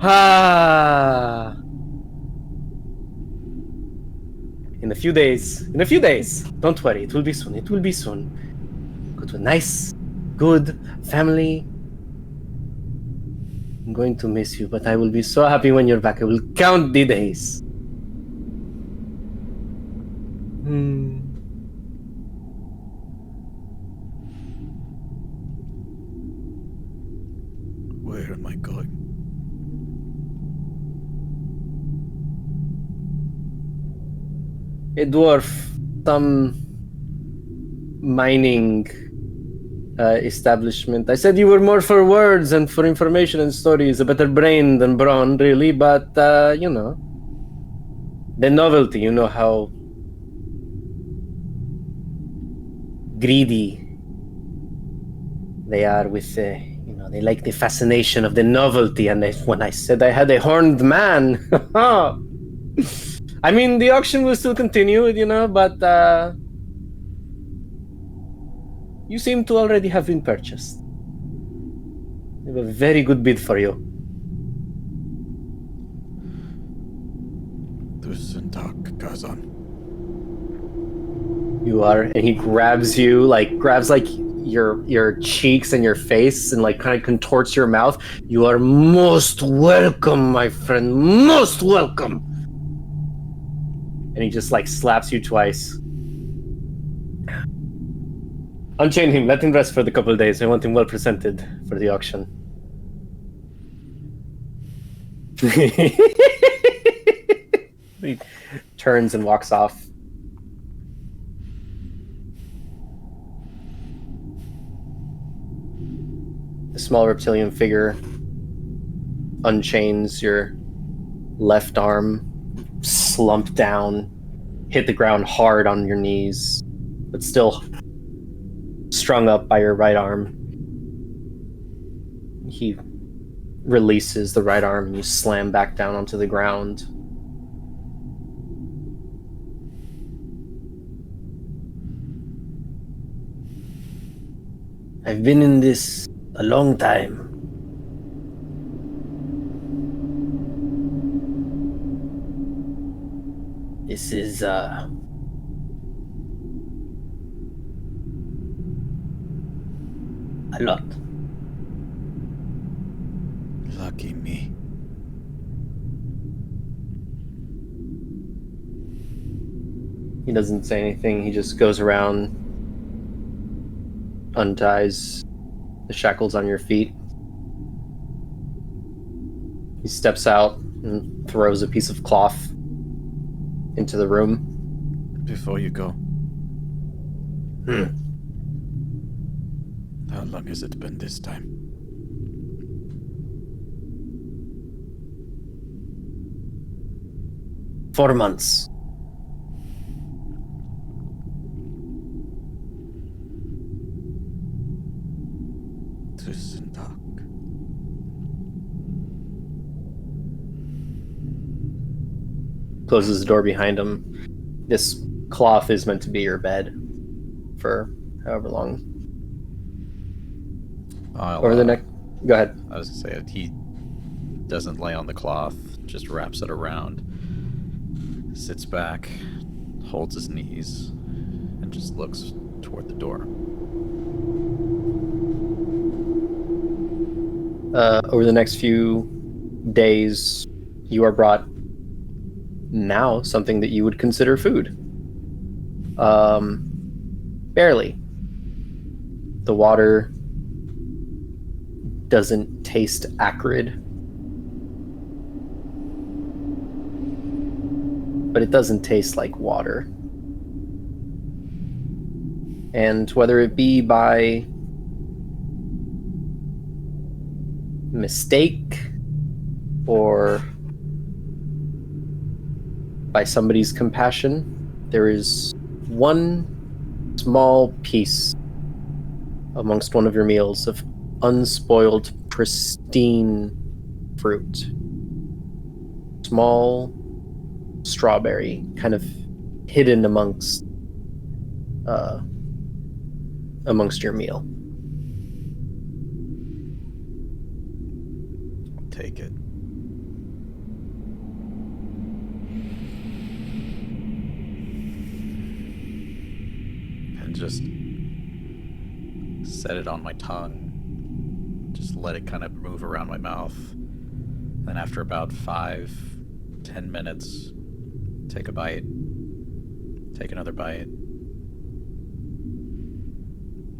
S1: Ah. In a few days. Don't worry, it will be soon. Go to a nice, good family. I'm going to miss you, but I will be so happy when you're back. I will count the days.
S2: Where am I going?
S1: A dwarf, some mining establishment. I said you were more for words and for information and stories, a better brain than brawn, really, but, you know. The novelty, you know how greedy they are with, you know, they like the fascination of the novelty, and when I said I had a horned man, I mean, the auction will still continue, you know, but you seem to already have been purchased. We have a very good bid for you.
S2: Tusen tack, Kazan.
S1: You are, and he grabs you, grabs your cheeks and your face and kind of contorts your mouth. You are most welcome, my friend, most welcome. And he just slaps you twice. Unchain him, let him rest for the couple of days. I want him well presented for the auction. He turns and walks off. The small reptilian figure unchains your left arm, slump down, hit the ground hard on your knees, but still strung up by your right arm. He releases the right arm and you slam back down onto the ground. I've been in this a long time. This is a lot.
S2: Lucky me.
S1: He doesn't say anything. He just goes around, unties the shackles on your feet, He steps out and throws a piece of cloth into the room.
S2: Before you go. How long has it been this time?
S1: "4 months.
S2: Tusen tack.
S1: Closes the door behind him. This cloth is meant to be your bed for however long. Over the next... Go ahead.
S7: I was gonna say, he doesn't lay on the cloth, just wraps it around, sits back, holds his knees, and just looks toward the door.
S1: Over the next few days, you are brought now something that you would consider food. Barely. The water doesn't taste acrid, but it doesn't taste like water. And whether it be by mistake or by somebody's compassion, there is one small piece amongst one of your meals of unspoiled, pristine fruit. Small strawberry, kind of hidden amongst your meal.
S7: I'll take it. And just set it on my tongue. Just let it kind of move around my mouth. Then after about 5-10 minutes, take a bite. Take another bite.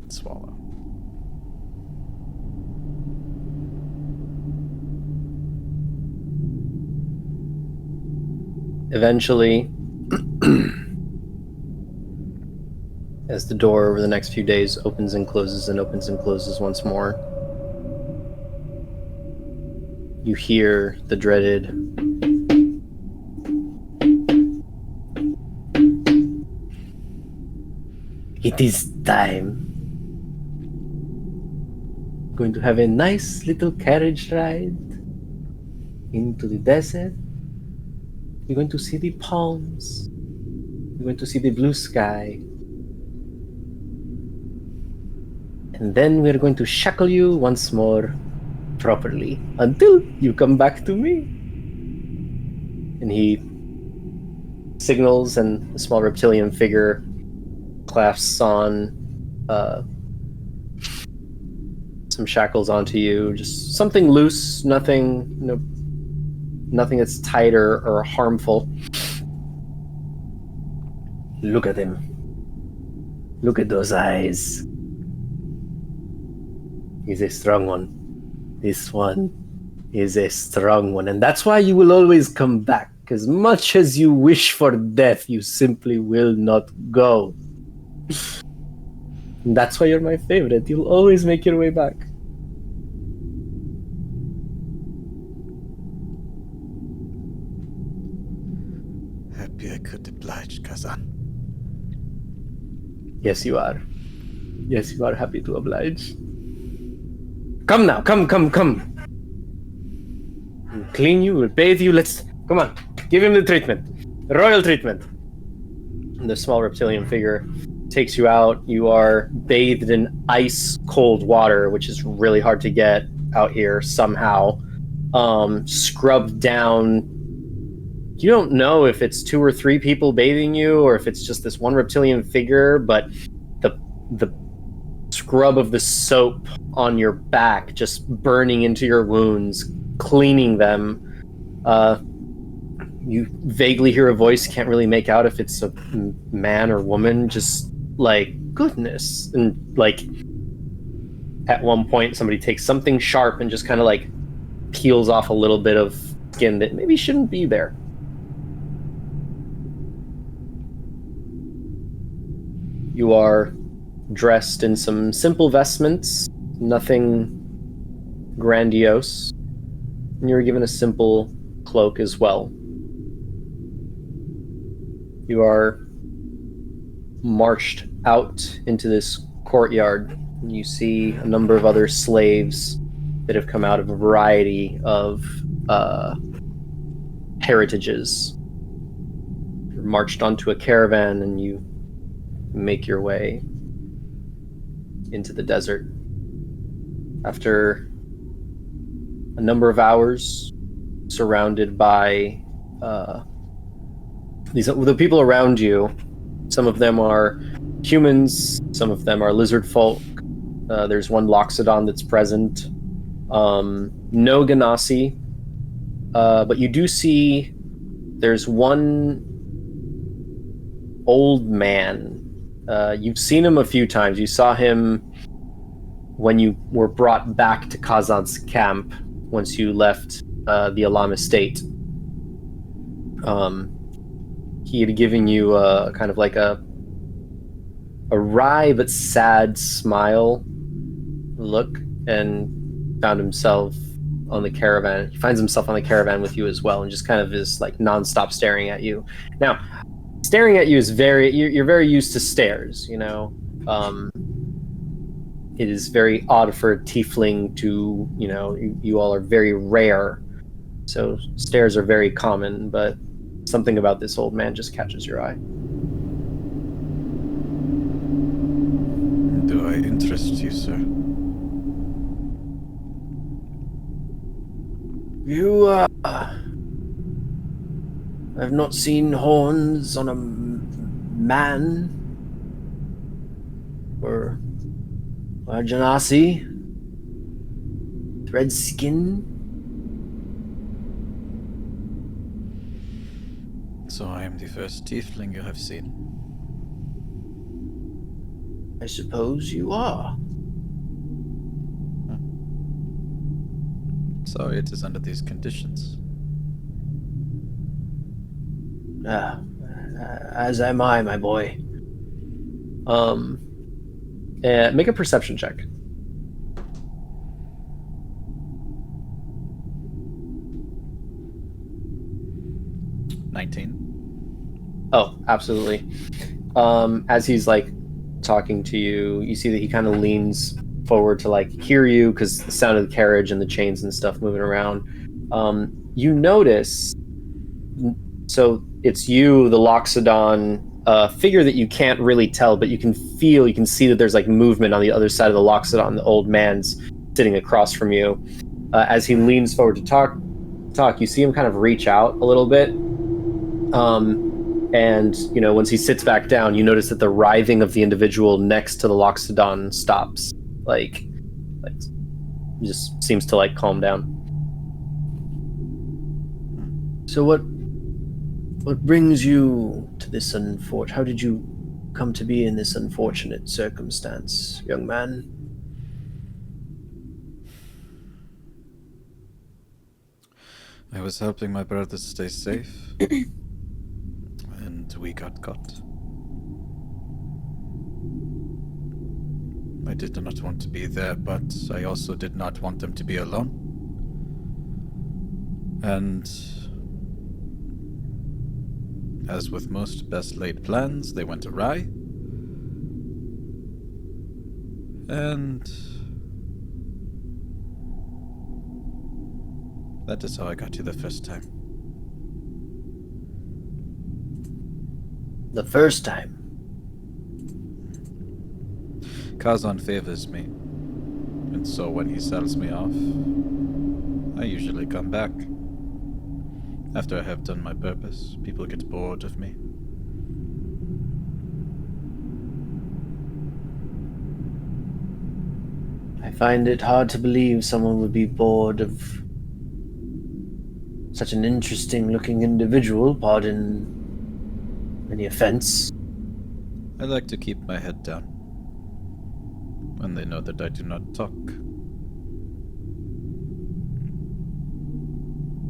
S7: And swallow.
S1: Eventually, as the door over the next few days opens and closes and opens and closes once more, you hear the dreaded "It is time. Going to have a nice little carriage ride into the desert. You're going to see the palms. You're going to see the blue sky. And then we're going to shackle you once more properly until you come back to me." And he signals, and the small reptilian figure clasps on some shackles onto you. Just something loose, nothing that's tight or harmful. "Look at him. Look at those eyes. He's a strong one. This one is a strong one. And that's why you will always come back. As much as you wish for death, you simply will not go. And that's why you're my favorite. You'll always make your way back."
S2: Happy I could oblige, Kazan.
S1: Yes, you are. Yes, you are happy to oblige. Come now, come. We'll clean you, we'll bathe you, come on, give him the treatment. The royal treatment. And the small reptilian figure takes you out. You are bathed in ice cold water, which is really hard to get out here somehow. Scrubbed down. You don't know if it's 2 or 3 people bathing you, or if it's just this one reptilian figure, but the scrub of the soap on your back just burning into your wounds, cleaning them. You vaguely hear a voice, can't really make out if it's a man or woman, just like, goodness. And like, at one point, somebody takes something sharp and just kind of like peels off a little bit of skin that maybe shouldn't be there. You are dressed in some simple vestments, nothing grandiose, and you're given a simple cloak as well. You are marched out into this courtyard, and you see a number of other slaves that have come out of a variety of heritages. You're marched onto a caravan, and you make your way into the desert. After a number of hours, surrounded by the people around you, some of them are humans, some of them are lizard folk. There's one Loxodon that's present. No Ganassi, but you do see there's one old man. You've seen him a few times. You saw him when you were brought back to Kazan's camp once you left the Alam estate. He had given you kind of like a wry but sad smile look, and found himself on the caravan. He finds himself on the caravan with you as well, and just kind of is like nonstop staring at you. Now, staring at you is you're very used to stares, you know. It is very odd for a tiefling to, you know, you all are very rare, so stares are very common, but something about this old man just catches your eye.
S2: Do I interest you, sir?
S1: You, I've not seen horns on a man or a Janasi. Red skin.
S2: So I am the first tiefling you have seen.
S1: I suppose you are.
S2: Sorry it is under these conditions.
S1: As am I, my boy. Make a perception check. Oh, absolutely. As he's like talking to you, you see that he kind of leans forward to like hear you because the sound of the carriage and the chains and stuff moving around. You notice, so it's you, the Loxodon figure that you can't really tell, but you can see that there's like movement on the other side of the Loxodon. The old man's sitting across from you. As he leans forward to talk, you see him kind of reach out a little bit. And, you know, once he sits back down, you notice that the writhing of the individual next to the Loxodon stops. Like just seems to, like, calm down. So what brings you to this how did you come to be in this unfortunate circumstance, young man?
S2: I was helping my brother stay safe. And we got caught. I did not want to be there, but I also did not want them to be alone. And as with most best laid plans, they went awry. And that is how I got you the first time.
S1: The first time?
S2: Kazan favors me, and so when he sells me off, I usually come back. After I have done my purpose, people get bored of me.
S1: I find it hard to believe someone would be bored of such an interesting-looking individual, pardon any offense.
S2: I like to keep my head down when they know that I do not talk.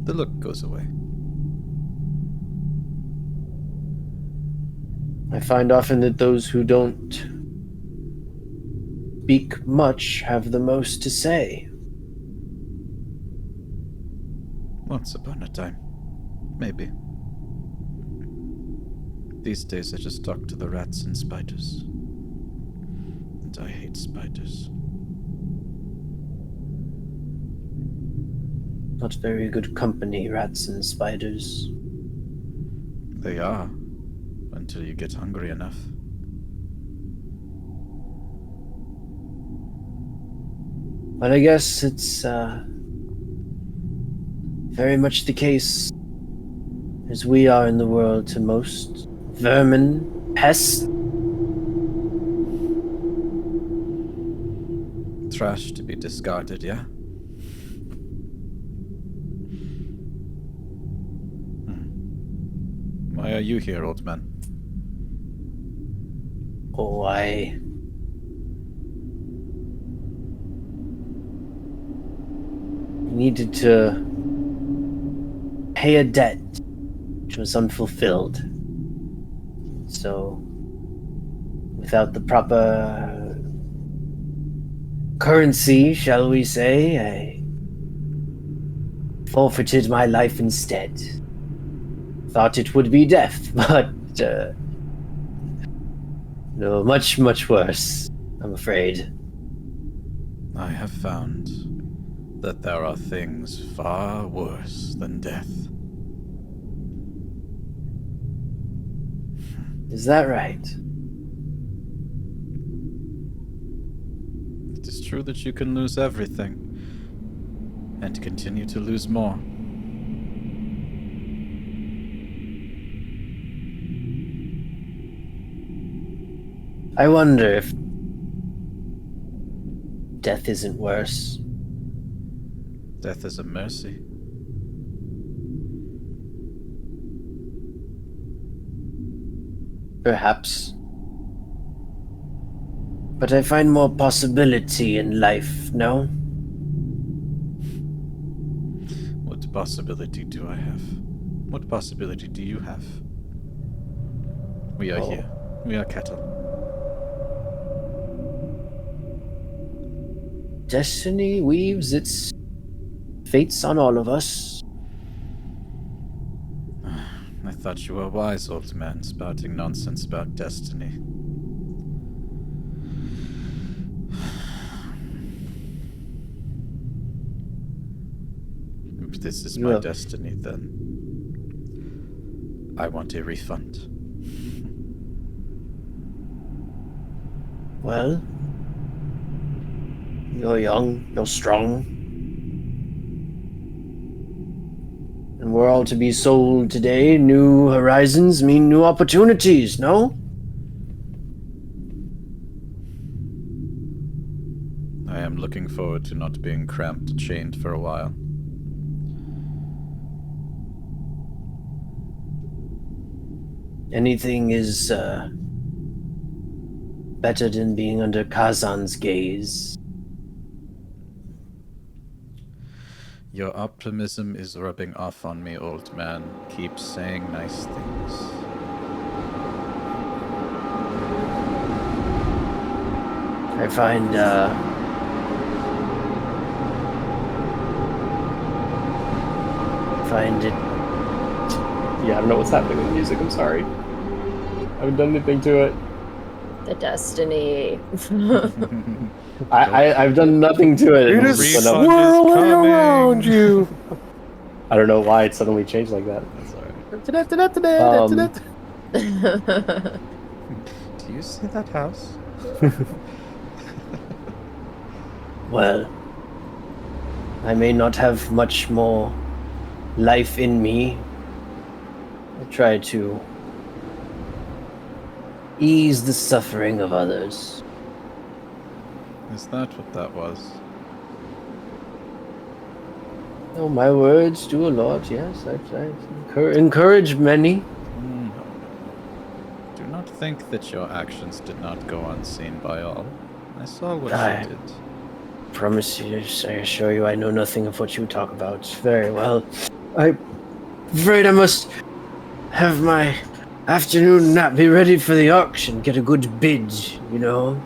S2: the look goes away.
S1: I find often that those who don't speak much have the most to say.
S2: Once upon a time. Maybe. These days I just talk to the rats and spiders. And I hate spiders.
S1: Not very good company, rats and spiders.
S2: They are. Until you get hungry enough.
S1: But I guess it's very much the case as we are in the world to most vermin, pests.
S2: Trash to be discarded, yeah? Why are you here, old man?
S1: Oh, I needed to pay a debt which was unfulfilled. So, without the proper currency, shall we say, I forfeited my life instead. Thought it would be death, but no, much, much worse, I'm afraid.
S2: I have found that there are things far worse than death.
S1: Is that right?
S2: It is true that you can lose everything, and continue to lose more.
S1: I wonder if death isn't worse.
S2: Death is a mercy.
S1: Perhaps. But I find more possibility in life, no?
S2: What possibility do I have? What possibility do you have? We are here. We are cattle.
S1: Destiny weaves its fates on all of us.
S2: I thought you were wise, old man, spouting nonsense about destiny. If this is my destiny, then I want a refund.
S1: Well, you're young, you're strong. And we're all to be sold today. New horizons mean new opportunities, no?
S2: I am looking forward to not being cramped, chained for a while.
S1: Anything is better than being under Kazan's gaze.
S2: Your optimism is rubbing off on me, old man. Keep saying nice things.
S1: I find it.
S8: Yeah, I don't know what's happening with the music. I'm sorry. I haven't done anything to it.
S3: The destiny.
S8: I've done nothing to it.
S6: It
S8: It's
S6: is
S8: just been a-
S6: swirling around you.
S8: I don't know why it suddenly changed like that. That's alright.
S2: Do you see that house?
S1: Well, I may not have much more life in me. I try to ease the suffering of others.
S2: Is that what that was?
S1: Oh, my words do a lot, yes. I encourage many.
S2: No. Do not think that your actions did not go unseen by all. I saw what you did.
S1: Promise you, I assure you, I know nothing of what you talk about. Very well. I'm afraid I must have my afternoon nap, be ready for the auction, get a good bid, you know?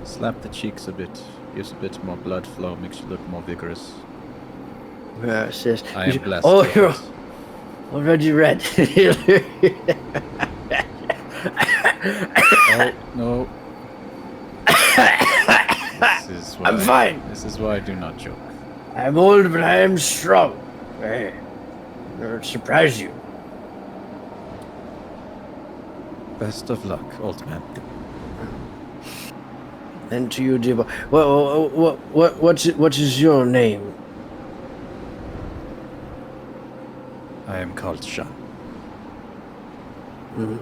S2: Slap the cheeks a bit. Gives a bit more blood flow, makes you look more vigorous.
S1: Yes, yes.
S2: I am blessed.
S1: Oh,
S2: with
S1: you're
S2: it.
S1: already red.
S2: Oh, no. This is why,
S1: I'm fine.
S2: This is why I do not joke.
S1: I'm old, but I am strong. I'll surprise you.
S2: Best of luck, old man.
S1: And to you, dear boy. What is your name?
S2: I am called Shun.
S1: Mhm.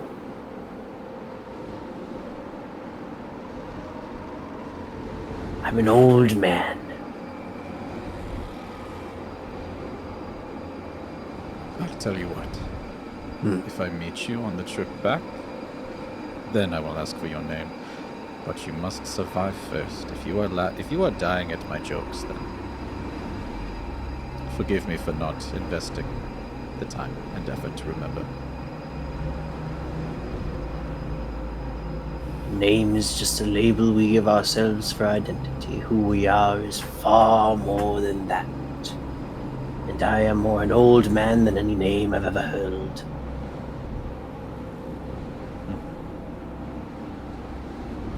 S1: I'm an old man.
S2: I'll tell you what.
S1: Hmm.
S2: If I meet you on the trip back, then I will ask for your name. But you must survive first. If you are dying at my jokes, then forgive me for not investing the time and effort to remember.
S1: Name is just a label we give ourselves for identity. Who we are is far more than that. And I am more an old man than any name I've ever heard.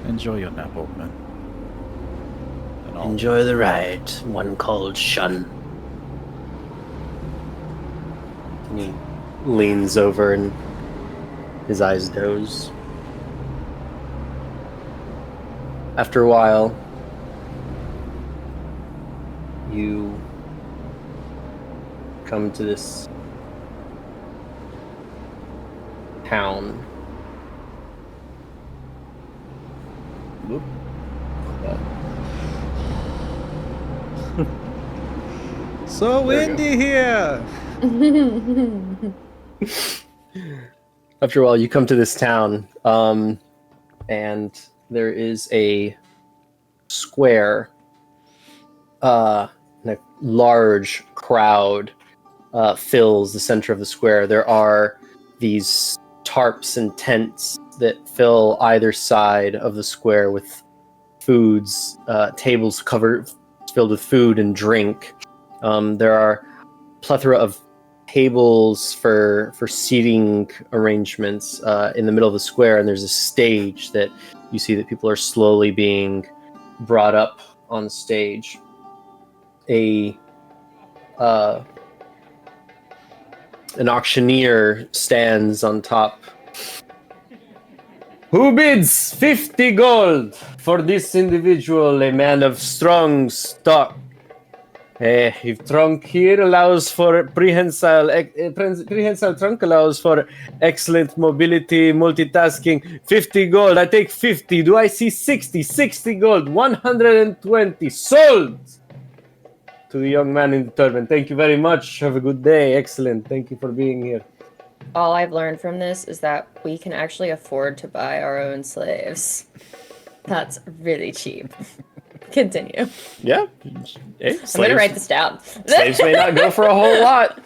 S2: Enjoy your nap, old man. And all.
S1: Enjoy the ride, one called Shun. And he leans over and his eyes doze. After a while, you come to this town. Whoop.
S2: So windy here!
S1: After a while, you come to this town, and there is a square, and a large crowd fills the center of the square. There are these tarps and tents that fill either side of the square with foods, tables covered, filled with food and drink. There are plethora of tables for seating arrangements in the middle of the square, and there's a stage that you see that people are slowly being brought up on stage. An auctioneer stands on top. Who bids 50 gold for this individual, a man of strong stock? If trunk here allows for prehensile trunk allows for excellent mobility, multitasking. 50 gold. I take 50. Do I see 60? 60 gold. 120. Sold to the young man in the turban. Thank you very much. Have a good day. Excellent. Thank you for being here.
S3: All I've learned from this is that we can actually afford to buy our own slaves. That's really cheap. Continue.
S1: Yeah. Hey,
S3: I'm gonna write this down.
S1: Slaves may not go for a whole lot.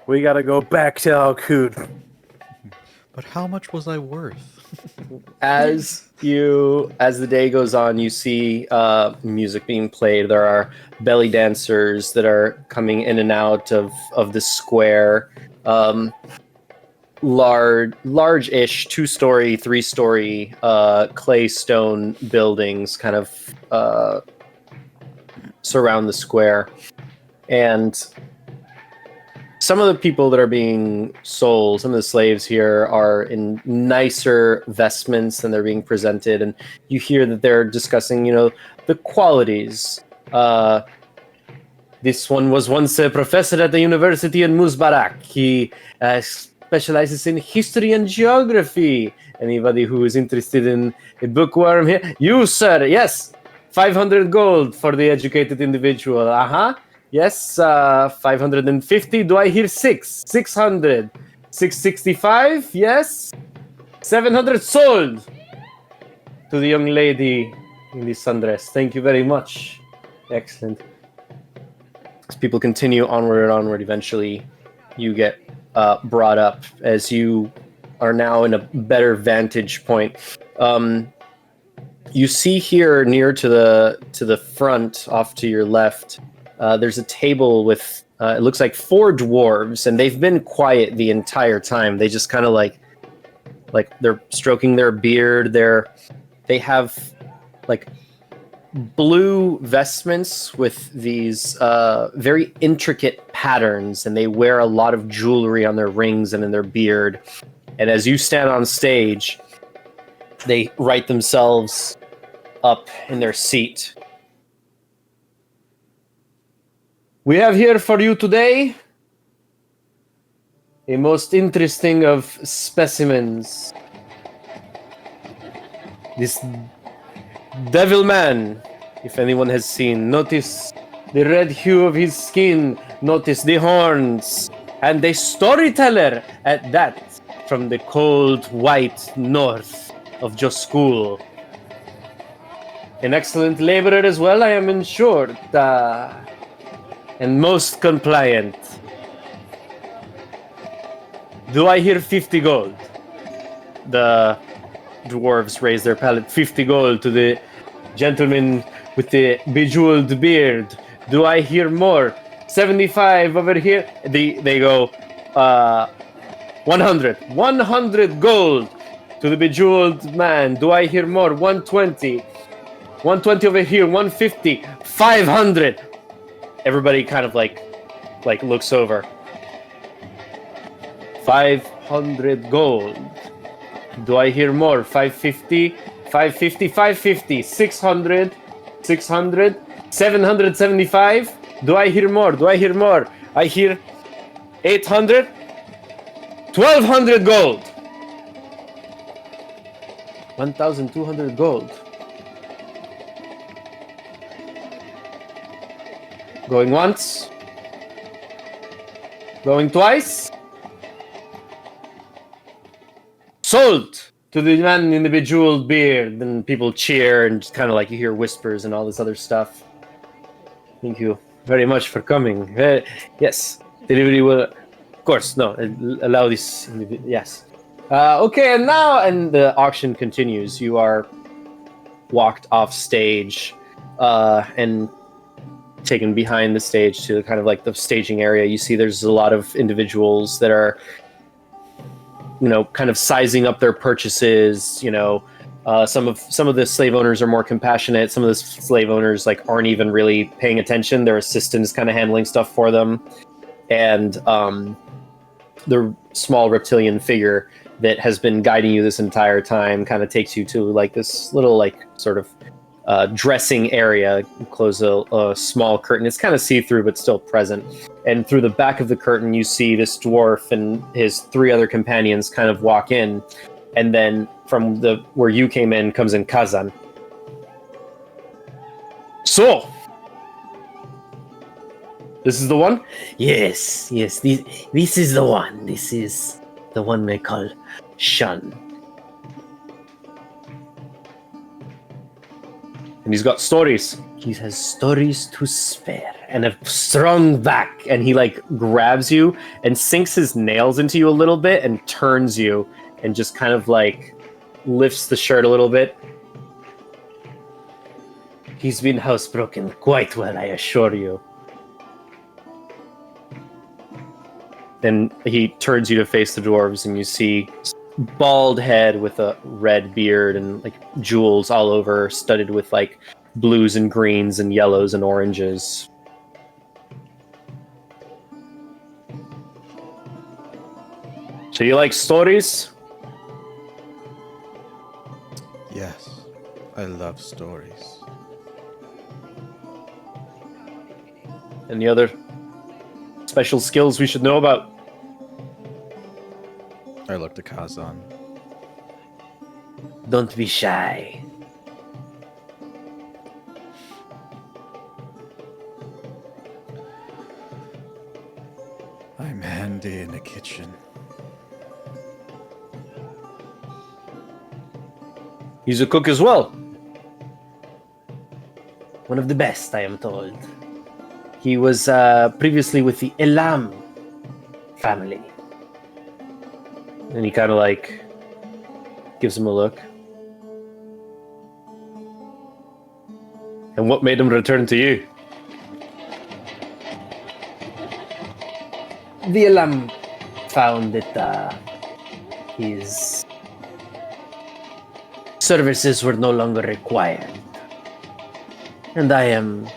S4: We gotta go back to Alkud.
S2: But how much was I worth?
S1: As the day goes on, you see music being played. There are belly dancers that are coming in and out of the square. Large-ish 2-story, 3-story clay stone buildings kind of surround the square. And some of the people that are being sold, some of the slaves here are in nicer vestments than they're being presented, and you hear that they're discussing, the qualities. This one was once a professor at the university in Muzbarak. He specializes in history and geography. Anybody who is interested in a bookworm here? You, sir, yes, 500 gold for the educated individual. Yes, 550. Do I hear 6? 600. 665, yes. 700 sold to the young lady in the sundress. Thank you very much. Excellent. As people continue onward and onward, eventually you get brought up as you are now in a better vantage point. You see here near to the front, off to your left, there's a table with it looks like 4 dwarves, and they've been quiet the entire time. They just kind of like they're stroking their beard. They have like blue vestments with these very intricate patterns, and they wear a lot of jewelry on their rings and in their beard. And as you stand on stage, they write themselves up in their seat. We have here for you today a most interesting of specimens. This devil man, if anyone has seen, notice the red hue of his skin, notice the horns, and a storyteller at that, from the cold white north of Joskul. An excellent laborer as well, I am ensured, and most compliant. Do I hear 50 gold? The dwarves raise their palette. 50 gold to the gentleman with the bejeweled beard. Do I hear more? 75 over here. They go 100. 100 gold to the bejeweled man. Do I hear more? 120. 120 over here. 150. 500. Everybody kind of like looks over. 500 gold. Do I hear more? 550, 550, 550, 600, 600, 775. Do I hear more? Do I hear more? I hear 800, 1200 gold. 1200 gold. Going once. Going twice. Sold to the man in the bejeweled beard. And people cheer and just kind of like you hear whispers and all this other stuff. Thank you very much for coming. Yes, delivery will, of course, no, allow this. Yes. Okay, and now, and the auction continues. You are walked off stage and taken behind the stage to kind of like the staging area. You see there's a lot of individuals that are, kind of sizing up their purchases. Some of the slave owners are more compassionate. Some of the slave owners aren't even really paying attention. Their assistant is kind of handling stuff for them. And the small reptilian figure that has been guiding you this entire time kind of takes you to this little sort of dressing area. Close a small curtain. It's kind of see-through but still present. And through the back of the curtain you see this dwarf and his 3 other companions kind of walk in. And then from where you came in comes in Kazan. So, this is the one?
S5: Yes. This is the one. This is the one they call Shun.
S1: And he's got stories.
S5: He has stories to spare.
S1: And a strong back. And he grabs you and sinks his nails into you a little bit and turns you and just kind of lifts the shirt a little bit.
S5: He's been housebroken quite well, I assure you.
S1: Then he turns you to face the dwarves, and you see bald head with a red beard and jewels all over, studded with blues and greens and yellows and oranges. So you like stories?
S2: Yes, I love stories.
S1: Any other special skills we should know about?
S2: I look to Kazan.
S5: Don't be shy.
S2: I'm handy in the kitchen.
S1: He's a cook as well.
S5: One of the best, I am told. He was previously with the Elam family.
S1: And he kind of like gives him a look. And what made him return to you?
S5: The Elam found that his services were no longer required. And I am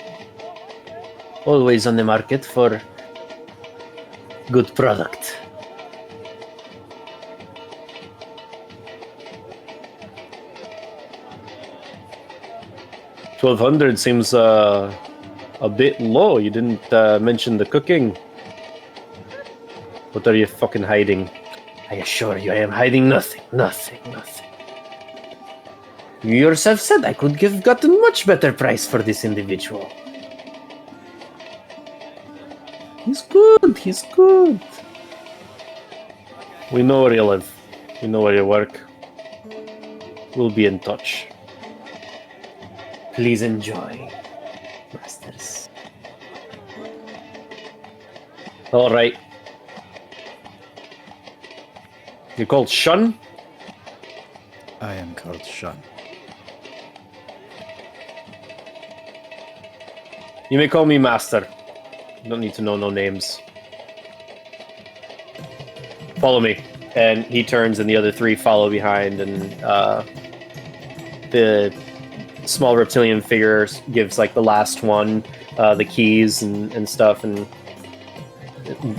S5: always on the market for good product.
S1: $1,200 seems a bit low. You didn't mention the cooking. What are you fucking hiding?
S5: I assure you, I am hiding nothing. You yourself said I could have gotten much better price for this individual.
S1: He's good. We know where you live. We know where you work. We'll be in touch.
S5: Please enjoy, masters.
S1: All right. You're called Shun?
S2: I am called Shun.
S1: You may call me Master. You don't need to know no names. Follow me. And he turns and the other three follow behind, and the small reptilian figure gives like the last one the keys and stuff, and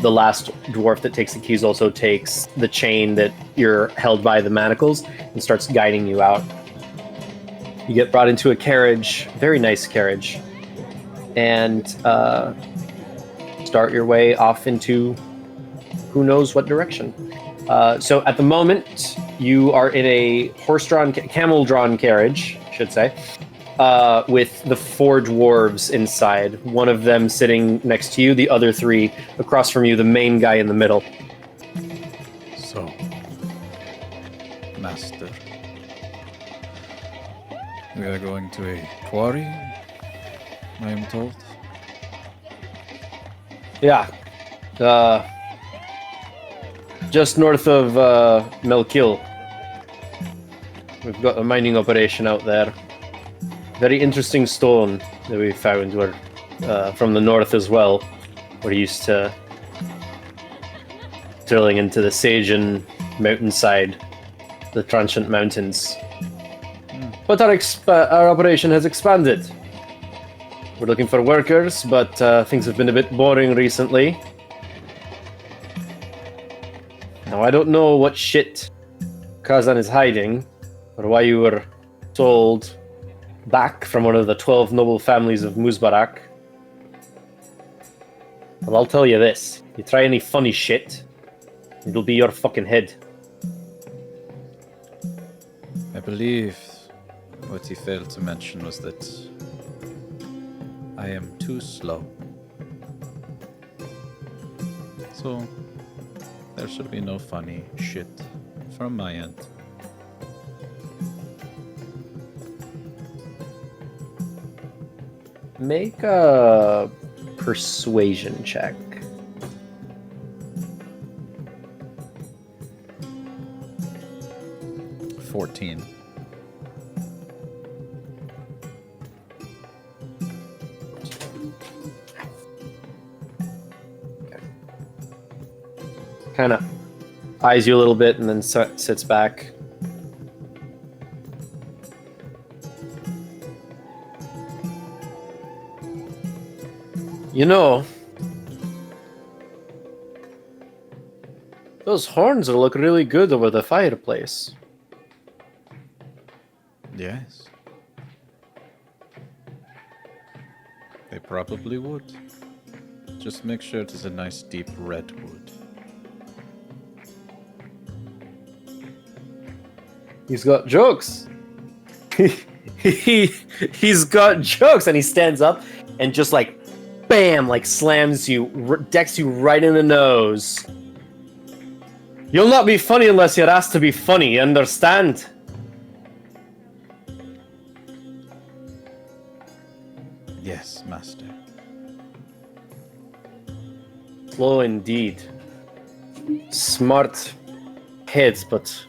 S1: the last dwarf that takes the keys also takes the chain that you're held by the manacles and starts guiding you out. You get brought into a carriage, very nice carriage, and start your way off into who knows what direction. So at the moment, you are in a horse-drawn, camel-drawn carriage, I should say, with the 4 dwarves inside. One of them sitting next to you, the other 3 across from you, the main guy in the middle.
S2: So, Master, we are going to a quarry, I am told.
S1: Yeah. Just north of Melkil. We've got a mining operation out there. Very interesting stone that we found from the north as well. We're used to drilling into the Sajan mountainside, the Transient Mountains. But our operation has expanded. We're looking for workers, but things have been a bit boring recently. Now, I don't know what shit Kazan is hiding, or why you were sold back from one of the 12 noble families of Muzbarak. Well, I'll tell you this. You try any funny shit, it'll be your fucking head.
S2: I believe what he failed to mention was that I am too slow. So, there should be no funny shit from my end.
S1: Make a persuasion check.
S2: 14.
S1: Kind of eyes you a little bit and then sits back. You know, those horns look really good over the fireplace.
S2: Yes. They probably would. Just make sure it is a nice deep red wood.
S1: He's got jokes. He's got jokes, and he stands up and just like, bam, like slams you, decks you right in the nose. You'll not be funny unless you're asked to be funny, you understand?
S2: Yes, master.
S1: Slow indeed. Smart heads, but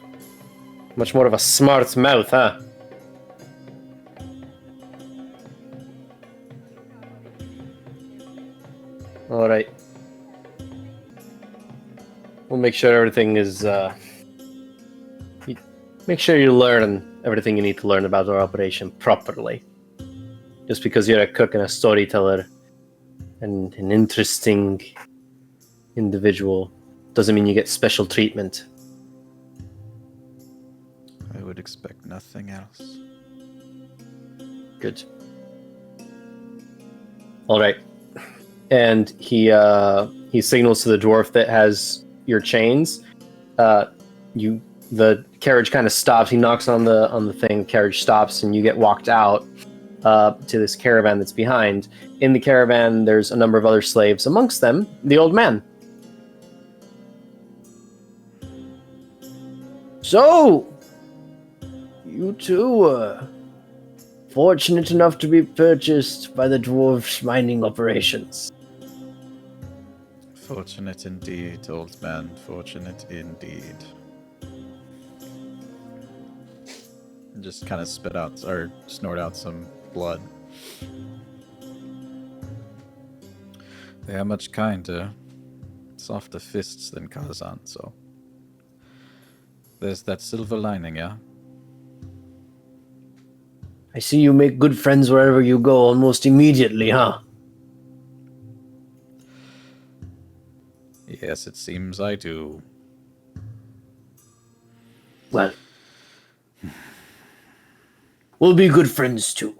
S1: much more of a smart mouth, huh? All right. We'll make sure everything is. Make sure you learn everything you need to learn about our operation properly. Just because you're a cook and a storyteller and an interesting individual doesn't mean you get special treatment.
S2: I would expect nothing else.
S1: Good. All right. And he signals to the dwarf that has your chains. The carriage kind of stops. He knocks on the thing. The carriage stops, and you get walked out to this caravan that's behind. In the caravan, there's a number of other slaves. Amongst them, the old man. So, you two were fortunate enough to be purchased by the dwarves' mining operations.
S2: Fortunate indeed, old man. Fortunate indeed. And just kind of spit out or snort out some blood. They are much kinder, softer fists than Kazan, so there's that silver lining, yeah?
S5: I see you make good friends wherever you go almost immediately, huh?
S2: Yes, it seems I do.
S5: Well, we'll be good friends too.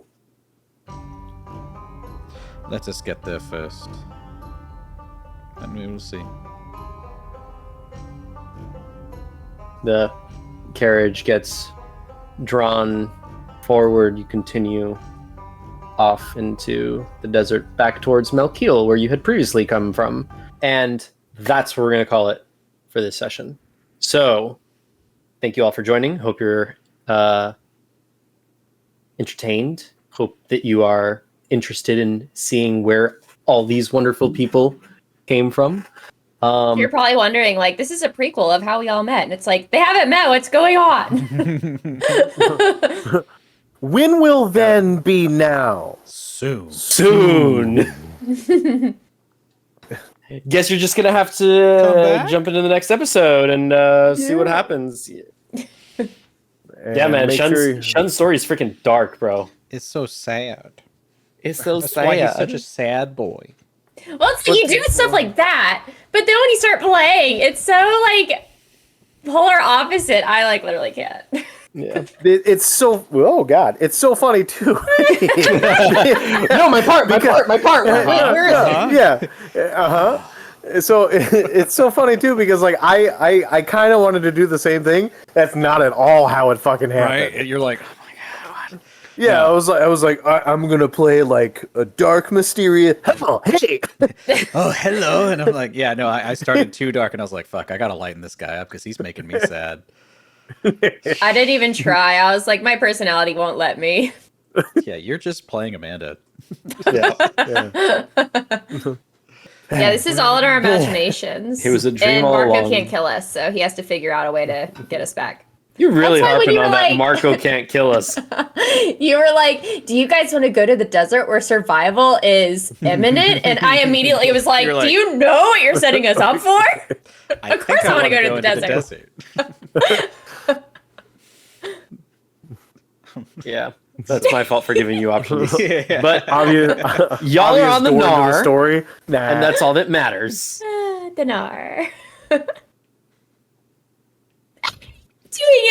S2: Let us get there first. And we will see.
S1: The carriage gets drawn forward. You continue off into the desert back towards Melkiel, where you had previously come from. And that's what we're going to call it for this session. So, thank you all for joining. Hope you're entertained. Hope that you are interested in seeing where all these wonderful people came from.
S3: You're probably wondering, like, this is a prequel of how we all met. And it's like, they haven't met. What's going on?
S4: When will then be now?
S2: Soon.
S1: Guess you're just going to have to jump into the next episode and see what happens. Yeah, man. Shun's story is freaking dark, bro.
S7: It's so sad.
S1: It's so
S7: That's
S1: sad.
S7: why he's such a sad boy.
S3: Well, see, you do stuff like that, but then when you start playing, it's so, like, polar opposite. I, like, literally can't.
S1: Yeah.
S4: It's so, oh god, it's so funny too.
S1: No, my part.
S4: Yeah. So it's so funny too because like I kind of wanted to do the same thing. That's not at all how it fucking happened.
S2: Right? You're like,
S4: Yeah, I was like, I'm gonna play like a dark, mysterious. Oh, hey.
S2: oh, hello. And I'm like, yeah, no, I started too dark and I was like, fuck, I gotta lighten this guy up because he's making me sad.
S3: I didn't even try. I was like, my personality won't let me.
S2: Yeah, you're just playing Amanda.
S4: Yeah.
S3: Yeah, this is all in our imaginations.
S1: It was a dream
S3: and
S1: all
S3: Marco
S1: along.
S3: can't kill us, so he has to figure out a way to get us back.
S1: You're really
S3: That's why when
S1: harping
S3: you
S1: on
S3: were
S1: that
S3: like-
S1: Marco can't kill us.
S3: You were like, do you guys want to go to the desert where survival is imminent? And I immediately was like,
S2: You're like-
S3: do you know what you're setting us up for? Of course I want to go to the desert.
S1: Yeah, that's my fault for giving you options.
S2: Yeah.
S1: But
S4: Obvious,
S1: y'all are on the
S4: door to
S1: Nar,
S4: story. Nah.
S1: and that's all that matters.
S3: Dinar. Doing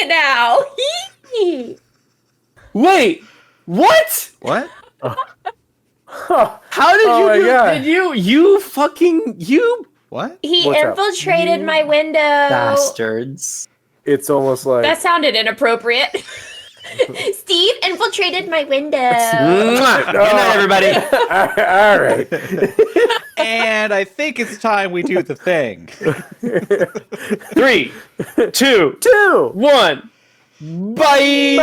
S3: it now.
S1: Wait, what?
S2: What?
S1: How did
S4: Oh
S1: you
S4: my
S1: do?
S4: God.
S1: Did you
S2: What?
S3: He
S4: What's up?
S3: infiltrated my window.
S1: bastards?
S4: It's almost like
S3: That sounded inappropriate. Steve infiltrated my window.
S1: Mwah! Good night, everybody.
S4: all right.
S2: And I think it's time we do the thing.
S1: 3, 2,
S4: 2.
S1: 1. Bye.